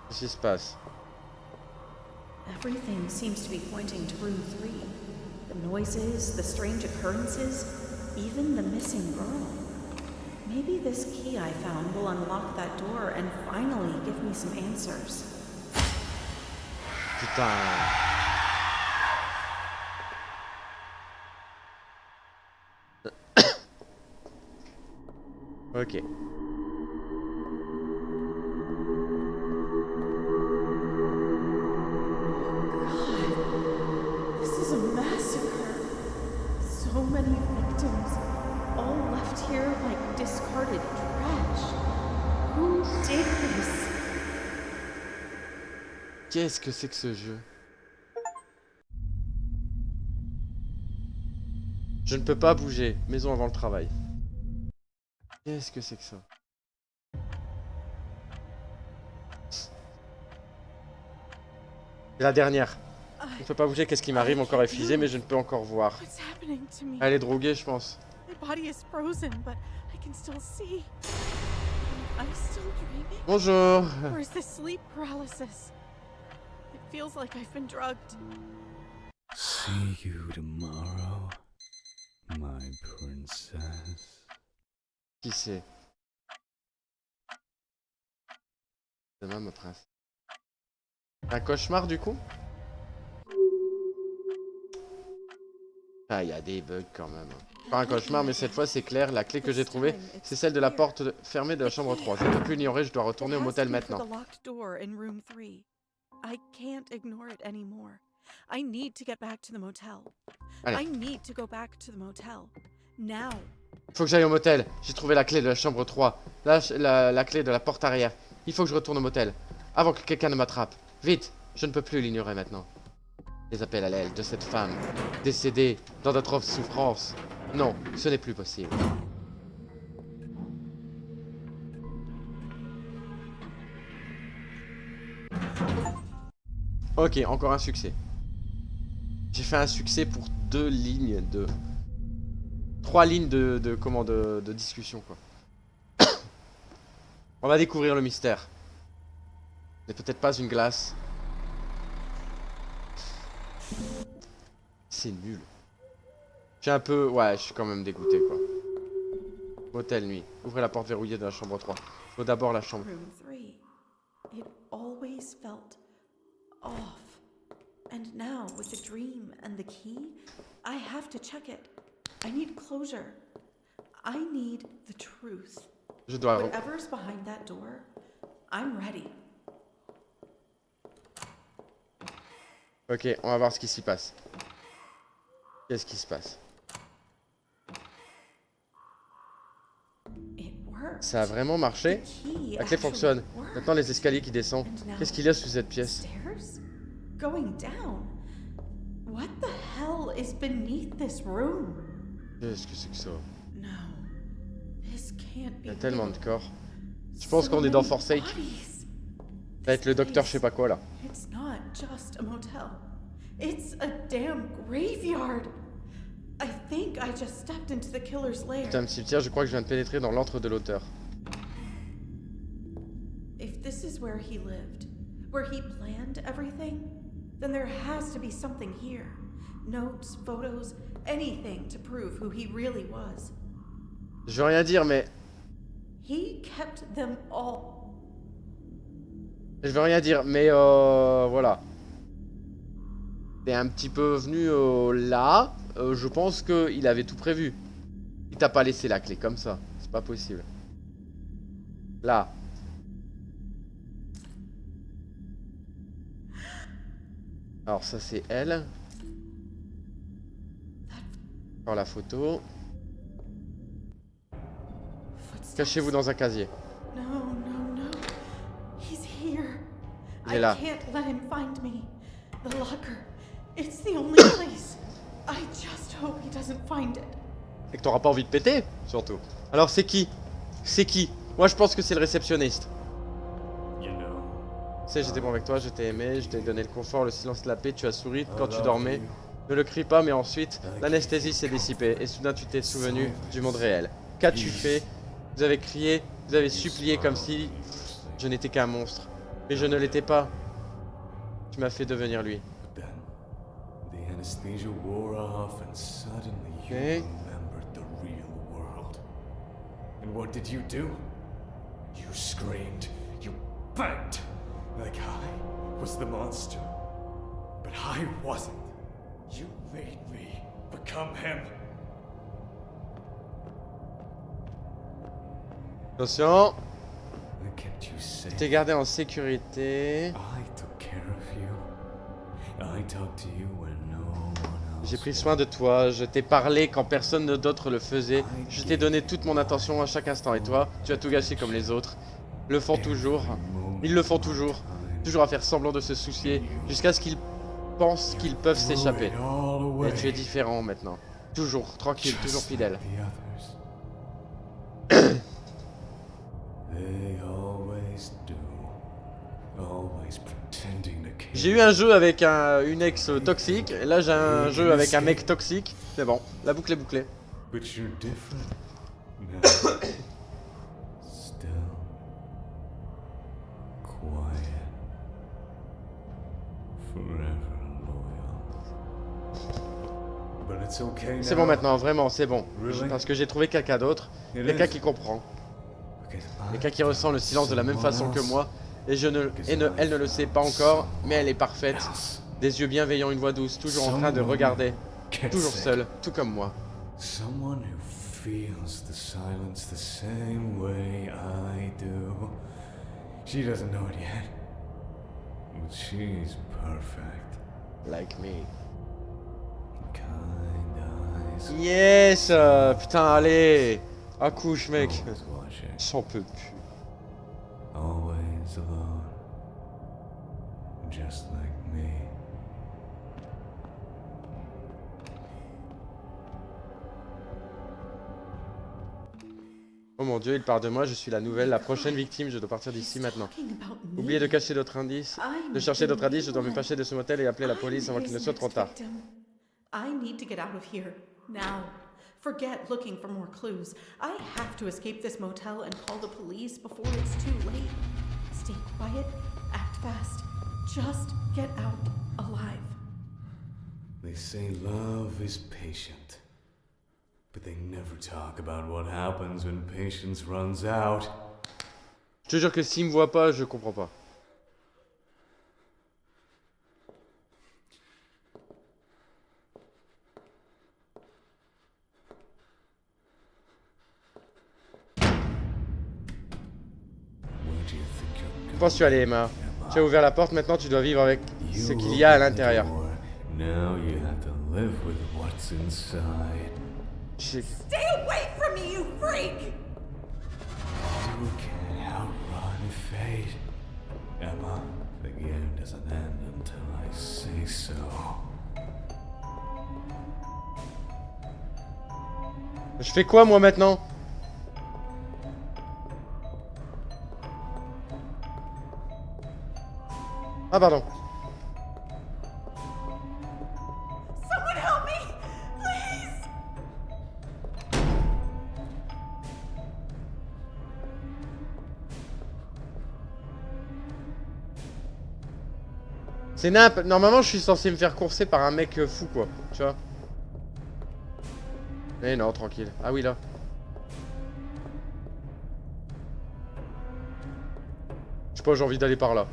Qu'est-ce qui se passe?
Everything seems to be pointing to room 3. The noises, the strange occurrences, even the missing girl. Maybe this key I found will unlock that door and finally give me some answers.
Putain. Ok.
God, this is a massacre. So many victims, all left here like discarded trash. Who did this?
Qu'est-ce que c'est que ce jeu? Je ne peux pas bouger. Maison avant le travail. Qu'est-ce que c'est que ça? C'est la dernière. Je ne peux pas bouger, qu'est-ce qui m'arrive? Encore est fusée, mais je ne peux encore voir.
What's happening to me?
Elle est droguée, je pense.
My body is frozen, but I can still see. I'm still dreaming?
Bonjour.
Or is this sleep paralysis? It feels like I've been drugged.
See you tomorrow, my princess.
Qui c'est? Demain, ma prince. Un cauchemar du coup? Ah, il y a des bugs quand même. Pas un cauchemar, mais cette fois c'est clair. La clé que j'ai trouvée, c'est celle de la porte fermée de la chambre 3. Je ne peux plus l'ignorer, je dois retourner au motel maintenant.
I can't ignore it anymore. I need to get back to the motel.
Allez.
I need to go back to the motel. Now.
Faut que j'aille au motel. J'ai trouvé la clé de la chambre 3. La clé de la porte arrière. Il faut que je retourne au motel. Avant que quelqu'un ne m'attrape. Vite, je ne peux plus l'ignorer maintenant. Les appels à l'aide de cette femme, décédée dans d'atroces souffrances. Non, ce n'est plus possible. Ok, encore un succès. J'ai fait un succès pour 2 lignes de... 3 lignes de discussion, quoi. On va découvrir le mystère. Ce n'est peut-être pas une glace. C'est nul. Je suis un peu... Ouais, je suis quand même dégoûté, quoi. Motel nuit. Ouvrez la porte verrouillée de la chambre 3. Faut d'abord la chambre.
Room 3. It always felt off. And now, with the dream and the key, I have to check it. I need closure. I need the truth.
Je dois...
Whatever's behind that door, I'm ready.
Ok, on va voir ce qui s'y passe. Qu'est-ce qui se passe? Ça a vraiment marché? La clé fonctionne. Maintenant les escaliers qui descendent. Qu'est-ce qu'il y a sous cette pièce?
Going down. What the hell is beneath this room?
Qu'est-ce que c'est que ça?
No. This can't be.
Il y a tellement de corps. Je pense qu'on est dans Forsake. Ça va être le docteur je sais pas quoi là.
It's not just a motel. It's a damn graveyard. I think I just stepped into the killer's lair.
Putain de cimetière, je crois que je viens de pénétrer dans l'antre de l'auteur.
If this is where he lived, where he planned everything, then there has to be something here. Notes, photos, anything to prove who he really was.
Je veux rien dire mais...
He kept them all.
Je veux rien dire mais voilà. T'es un petit peu venu là. Je pense qu'il avait tout prévu. Il t'a pas laissé la clé comme ça. C'est pas possible. Là. Alors ça c'est elle. Alors la photo. Cachez-vous dans un casier.
No, no, no. He's here.
Il est
I
là.
can't let him find me. The locker. It's the only place. I just hope he doesn't find it.
Et que t'auras pas envie de péter, surtout. Alors c'est qui? C'est qui? Moi je pense que c'est le réceptionniste. Tu sais, j'étais bon avec toi, je t'ai aimé, je t'ai donné le confort, le silence, la paix, tu as souri quand tu dormais. Ne le crie pas, mais ensuite, l'anesthésie s'est dissipée et soudain tu t'es souvenu du monde réel. Qu'as-tu fait? Vous avez crié, vous avez supplié comme si je n'étais qu'un monstre. Mais je ne l'étais pas. Tu m'as fait devenir lui. Ok.
And what did you do? You screamed, you begged, like I was the monster. But I wasn't. You made me become him.
Attention.
I kept you safe.
Je t'ai gardé en sécurité.
I took care of you. I talked to you when no one else.
J'ai pris soin de toi, je t'ai parlé quand personne d'autre le faisait. Je t'ai donné toute mon attention à chaque instant. Et toi, tu as tout gâché comme les autres. Le font toujours. Ils le font toujours. Toujours à faire semblant de se soucier. Jusqu'à ce qu'ils pensent qu'ils peuvent s'échapper. Et tu es différent maintenant. Toujours, tranquille, toujours fidèle. J'ai eu un jeu avec une ex toxique, et là j'ai un jeu avec un mec toxique. C'est bon, la boucle est bouclée.
But you're different now. Still quiet. Forever loyal. But it's okay now.
C'est bon maintenant, vraiment, c'est bon.
Really?
Parce que j'ai trouvé quelqu'un d'autre,
It
quelqu'un
is.
qui comprend,
Because
quelqu'un qui ressent le silence de la même façon que moi. Et elle ne le sait pas encore, mais elle est parfaite. Des yeux bienveillants, une voix douce, toujours en train de regarder. Toujours seule, tout comme moi.
Someone who feels the silence the same way I do. She doesn't know it yet. But she's perfect.
Like me.
Kind eyes.
Yes, putain, allez. Accouche, mec.
Always watching.
J'en peux plus.
Always alone. Just like me.
Oh mon dieu, il part de moi, je suis la nouvelle, la prochaine victime, je dois partir d'ici maintenant. Oubliez de cacher d'autres indices, de chercher d'autres indices, je dois me passer de ce motel et appeler la police avant qu'il ne soit trop tard.
I need to get out of here now. Forget looking for more clues. I have to escape this motel and call the police before it's too late. Stay quiet, act fast. Just get out alive.
They say love is patient. But they never talk about what happens when patience runs out.
Je te jure que s'il me voit pas, je comprends pas. Où penses-tu aller, Emma? Tu as ouvert la porte, maintenant tu dois vivre avec ce qu'il y a à l'intérieur.
Now you have to live with what's inside.
Stay away from me, you freak!
You can't outrun fate. Emma, the game doesn't end until I say so.
Je fais quoi moi maintenant? Ah pardon.
Someone help me! Please!
C'est nimp. Normalement je suis censé me faire courser par un mec fou quoi. Tu vois. Mais non, tranquille. Ah oui là. Je sais pas, j'ai envie d'aller par là.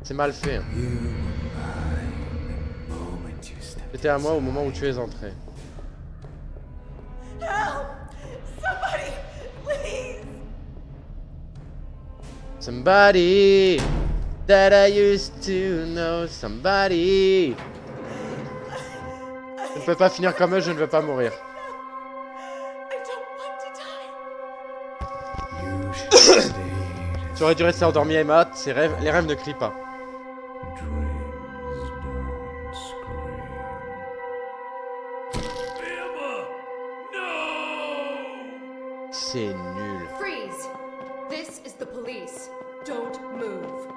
C'est mal fait. Hein. C'était à moi au moment où tu es entré.
Help! Somebody! Please!
Somebody! That I used to know somebody. Je ne peux pas finir comme eux, je ne veux pas mourir. Tu aurais dû rester endormi, Emma. Les rêves ne crient pas. C'est nul.
Freeze! This is the police. Don't move.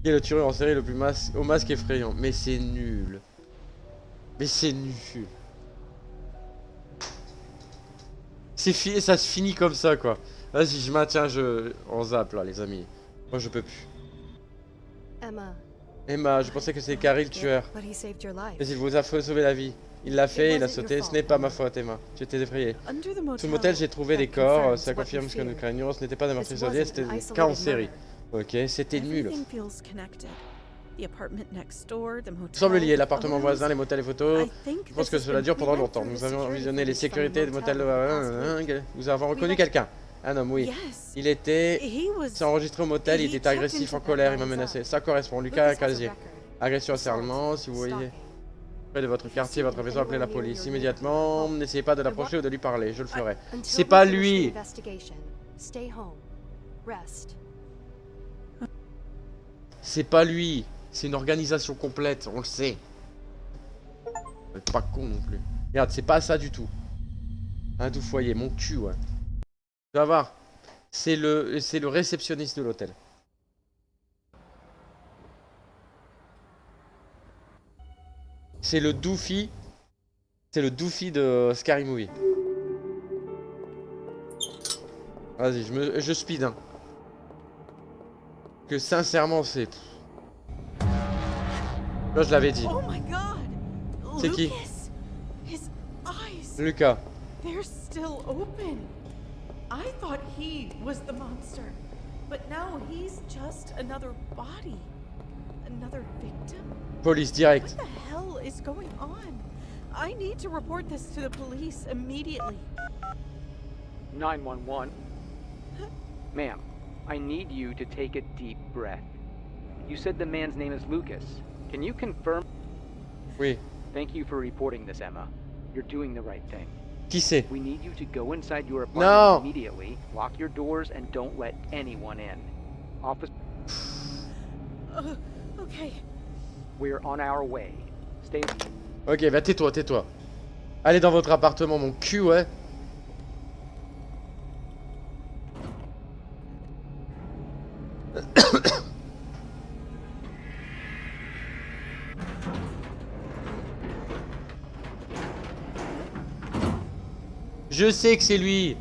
Qui est le tueur en série le plus au masque effrayant? Mais c'est nul. Mais c'est nul. Ça se finit comme ça, quoi. Vas-y, je maintiens, on zappe là, les amis. Moi, je peux plus. Emma, je pensais que c'était Carrie le tueur.
But he saved your life.
Mais il vous a sauvé la vie. Il l'a fait, il a sauté. Ce n'est pas ma faute, Emma. Tu étais effrayée. Sous le motel, j'ai trouvé des corps. Ça confirme ce que nous craignions. Ce n'était pas des meurtres isolés, c'était des cas en série. Ok, c'était nul. Semble lié, l'appartement voisin, les motels et photos. Je pense que cela dure pendant longtemps. Nous avons visionné les sécurités des motels. Nous avons reconnu quelqu'un. Un homme, oui. Il était... s'est enregistré au motel, il était agressif, en colère, il m'a menacé. Ça correspond, Lucas Casier. Agression à serment, si vous voyez près de votre quartier, votre maison, appelez la police. Immédiatement, n'essayez pas de l'approcher ou de lui parler, je le ferai. C'est pas lui. C'est pas lui. C'est une organisation complète, on le sait. Vous êtes pas con non plus. Regarde, c'est pas ça du tout. Un doux foyer, mon cul, ouais. Tu vas voir. C'est le réceptionniste de l'hôtel. C'est le Doofy. C'est le Doofy de Scary Movie. Vas-y, je speed, hein. Que sincèrement, c'est... Là, je l'avais dit. C'est qui? Lucas.
They're still open. I thought he was the monster, but now he's just another body. Another victim?
Police direct.
What the hell is going on? I need to report this to the police immediately.
911. Ma'am, I need you to take a deep breath. You said the man's name is Lucas. Can you confirm?
Oui.
Thank you for reporting this, Emma. You're doing the right thing.
Qui c'est?
We need you to go inside your apartment immediately, lock your doors, and don't let anyone in. Office...
Okay.
We're on our way. Stay...
Ok, bah tais-toi, tais-toi. Allez dans votre appartement, mon cul, ouais. Je sais que c'est lui.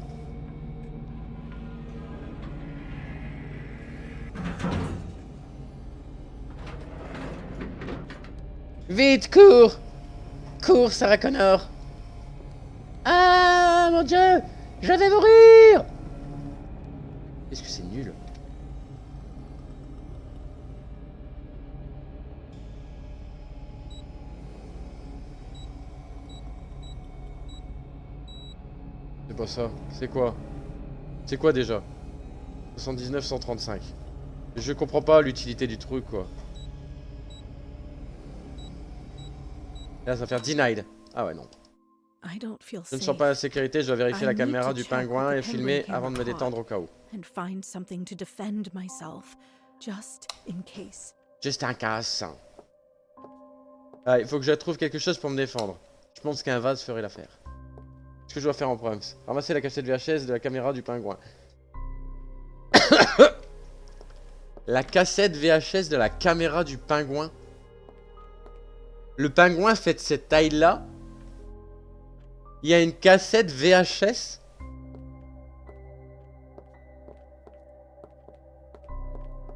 Vite, cours. Cours, Sarah Connor. Ah, mon Dieu, je vais mourir. Est-ce que c'est nul? C'est pas ça. C'est quoi? C'est quoi déjà? 79 135. Je comprends pas l'utilité du truc, quoi. Là, ça va faire denied. Ah ouais, non. Je ne sens pas la sécurité, je dois vérifier la caméra du pingouin et filmer avant de me détendre au cas où. Juste un casse. Ah, il faut que je trouve quelque chose pour me défendre. Je pense qu'un vase ferait l'affaire. Ce que je dois faire en premier, ramasser la cassette VHS de la caméra du pingouin. La cassette VHS de la caméra du pingouin. Le pingouin fait de cette taille-là. Il y a une cassette VHS.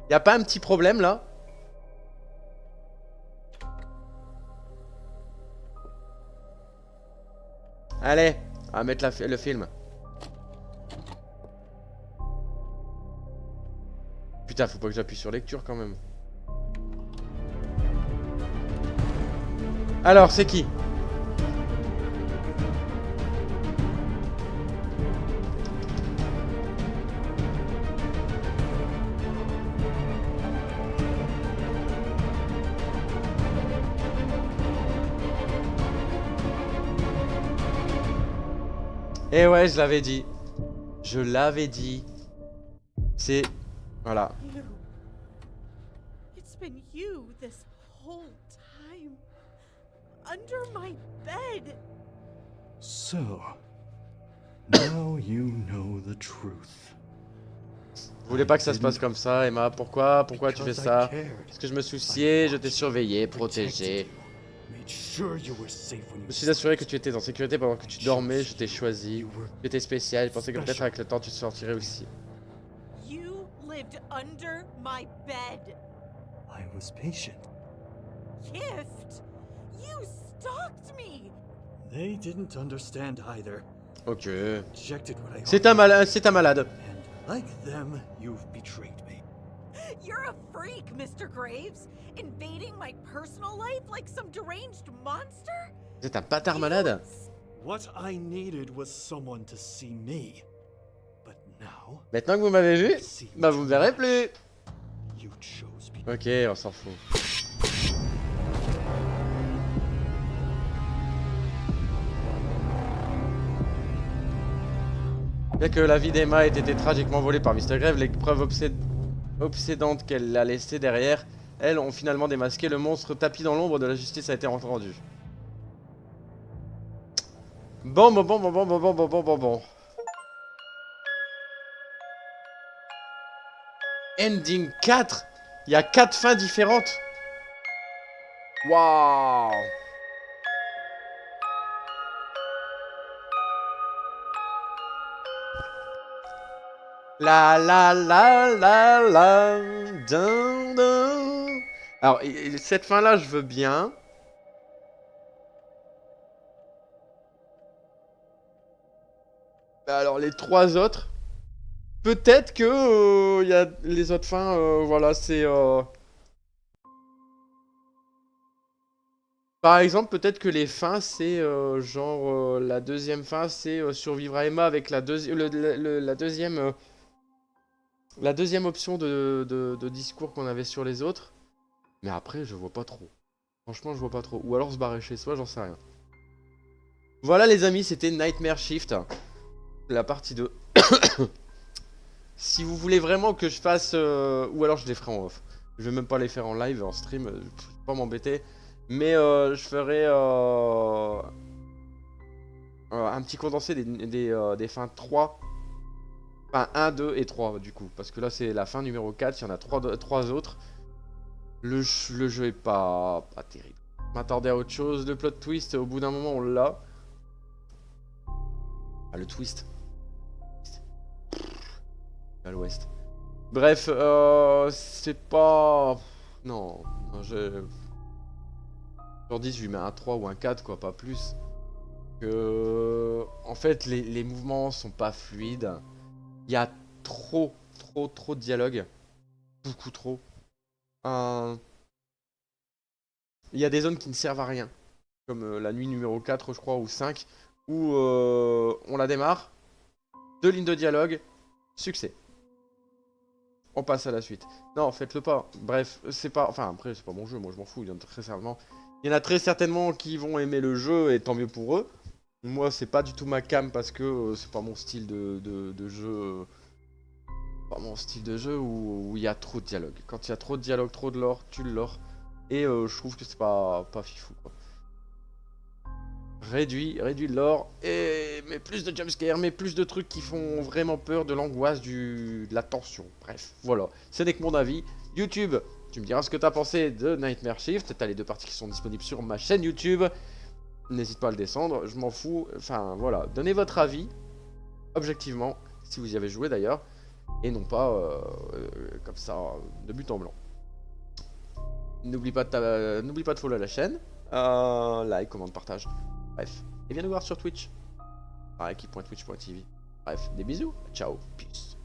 Il y a pas un petit problème là? Allez, on va mettre le film. Putain, faut pas que j'appuie sur lecture quand même. Alors, c'est qui? Et ouais, je l'avais dit. Je l'avais dit. C'est... Voilà.
You. It's been you this whole time. Under my bed.
So, now you know the truth.
Je voulais pas que ça se passe comme ça, Emma. Pourquoi tu fais ça? Parce que je me souciais, je t'ai surveillé, protégé. Je me suis assuré que tu étais en sécurité pendant que tu dormais, je t'ai choisi. Tu étais spécial, je pensais que peut-être avec le temps tu te sortirais aussi.
You lived under my bed.
I was patient.
Gift. You stalked me.
They didn't understand either.
Ok.
Rejected what I
C'est un malade.
And like them, you've betrayed me.
You're a freak, Mr. Graves. Invading my personal life like some deranged monster?
C'est un bâtard malade.
What I needed was someone to see me. But now,
Maintenant que vous m'avez vu, bah vous me verrez plus.
you chose me.
Ok, on s'en fout. Bien que la vie d'Emma ait été tragiquement volée par Mr. Grave, les preuves obsédantes qu'elle a laissées derrière, elles ont finalement démasqué le monstre tapi dans l'ombre de la justice a été entendu. Bon. Ending 4. Il y a 4 fins différentes. Waouh. La dun, dun. Alors cette fin là je veux bien. Alors les 3 autres, peut-être que y a les autres fins, voilà c'est par exemple peut-être que les fins c'est genre la deuxième fin c'est survivre à Emma avec la deuxième la deuxième option de discours qu'on avait sur les autres. Mais après, je vois pas trop. Franchement, je vois pas trop. Ou alors se barrer chez soi, j'en sais rien. Voilà les amis, c'était Nightmare Shift. La partie 2. Si vous voulez vraiment que je fasse... ou alors je les ferai en off. Je vais même pas les faire en live, en stream. Je vais pas m'embêter. Mais je ferai... un petit condensé des fins 3. Enfin 1, 2 et 3 du coup. Parce que là c'est la fin numéro 4. Il y en a 3 autres. Le jeu est pas terrible. Je m'attendais à autre chose. Le plot twist, au bout d'un moment on l'a. Ah le twist. À l'ouest. Bref, c'est pas... Non, je... Sur 10 je lui mets un 3 ou un 4 quoi, pas plus. En fait les mouvements sont pas fluides. Il y a trop de dialogue. Beaucoup trop. Il y a des zones qui ne servent à rien. Comme la nuit numéro 4 je crois, ou 5. Où on la démarre. 2 lignes de dialogue. Succès. On passe à la suite. Non, faites-le pas. Bref, c'est pas... Enfin, après, c'est pas mon jeu. Moi, je m'en fous. Il y en a très certainement qui vont aimer le jeu. Et tant mieux pour eux. Moi, c'est pas du tout ma cam parce que c'est pas mon style de jeu. Pas mon style de jeu où il y a trop de dialogue. Quand il y a trop de dialogue, trop de lore, tu le lore. Et je trouve que c'est pas fifou quoi. Réduit le lore. Mais plus de jumpscares, mais plus de trucs qui font vraiment peur, de l'angoisse, de la tension. Bref, voilà. Ce n'est que mon avis. YouTube, tu me diras ce que t'as pensé de Nightmare Shift. T'as les 2 parties qui sont disponibles sur ma chaîne YouTube. N'hésite pas à le descendre, je m'en fous. Enfin voilà, donnez votre avis, objectivement, si vous y avez joué d'ailleurs, et non pas comme ça, de but en blanc. N'oublie pas de follow la chaîne, like, commande, partage, bref. Et viens nous voir sur Twitch, pareil, twitch.tv. Bref, des bisous, ciao, peace.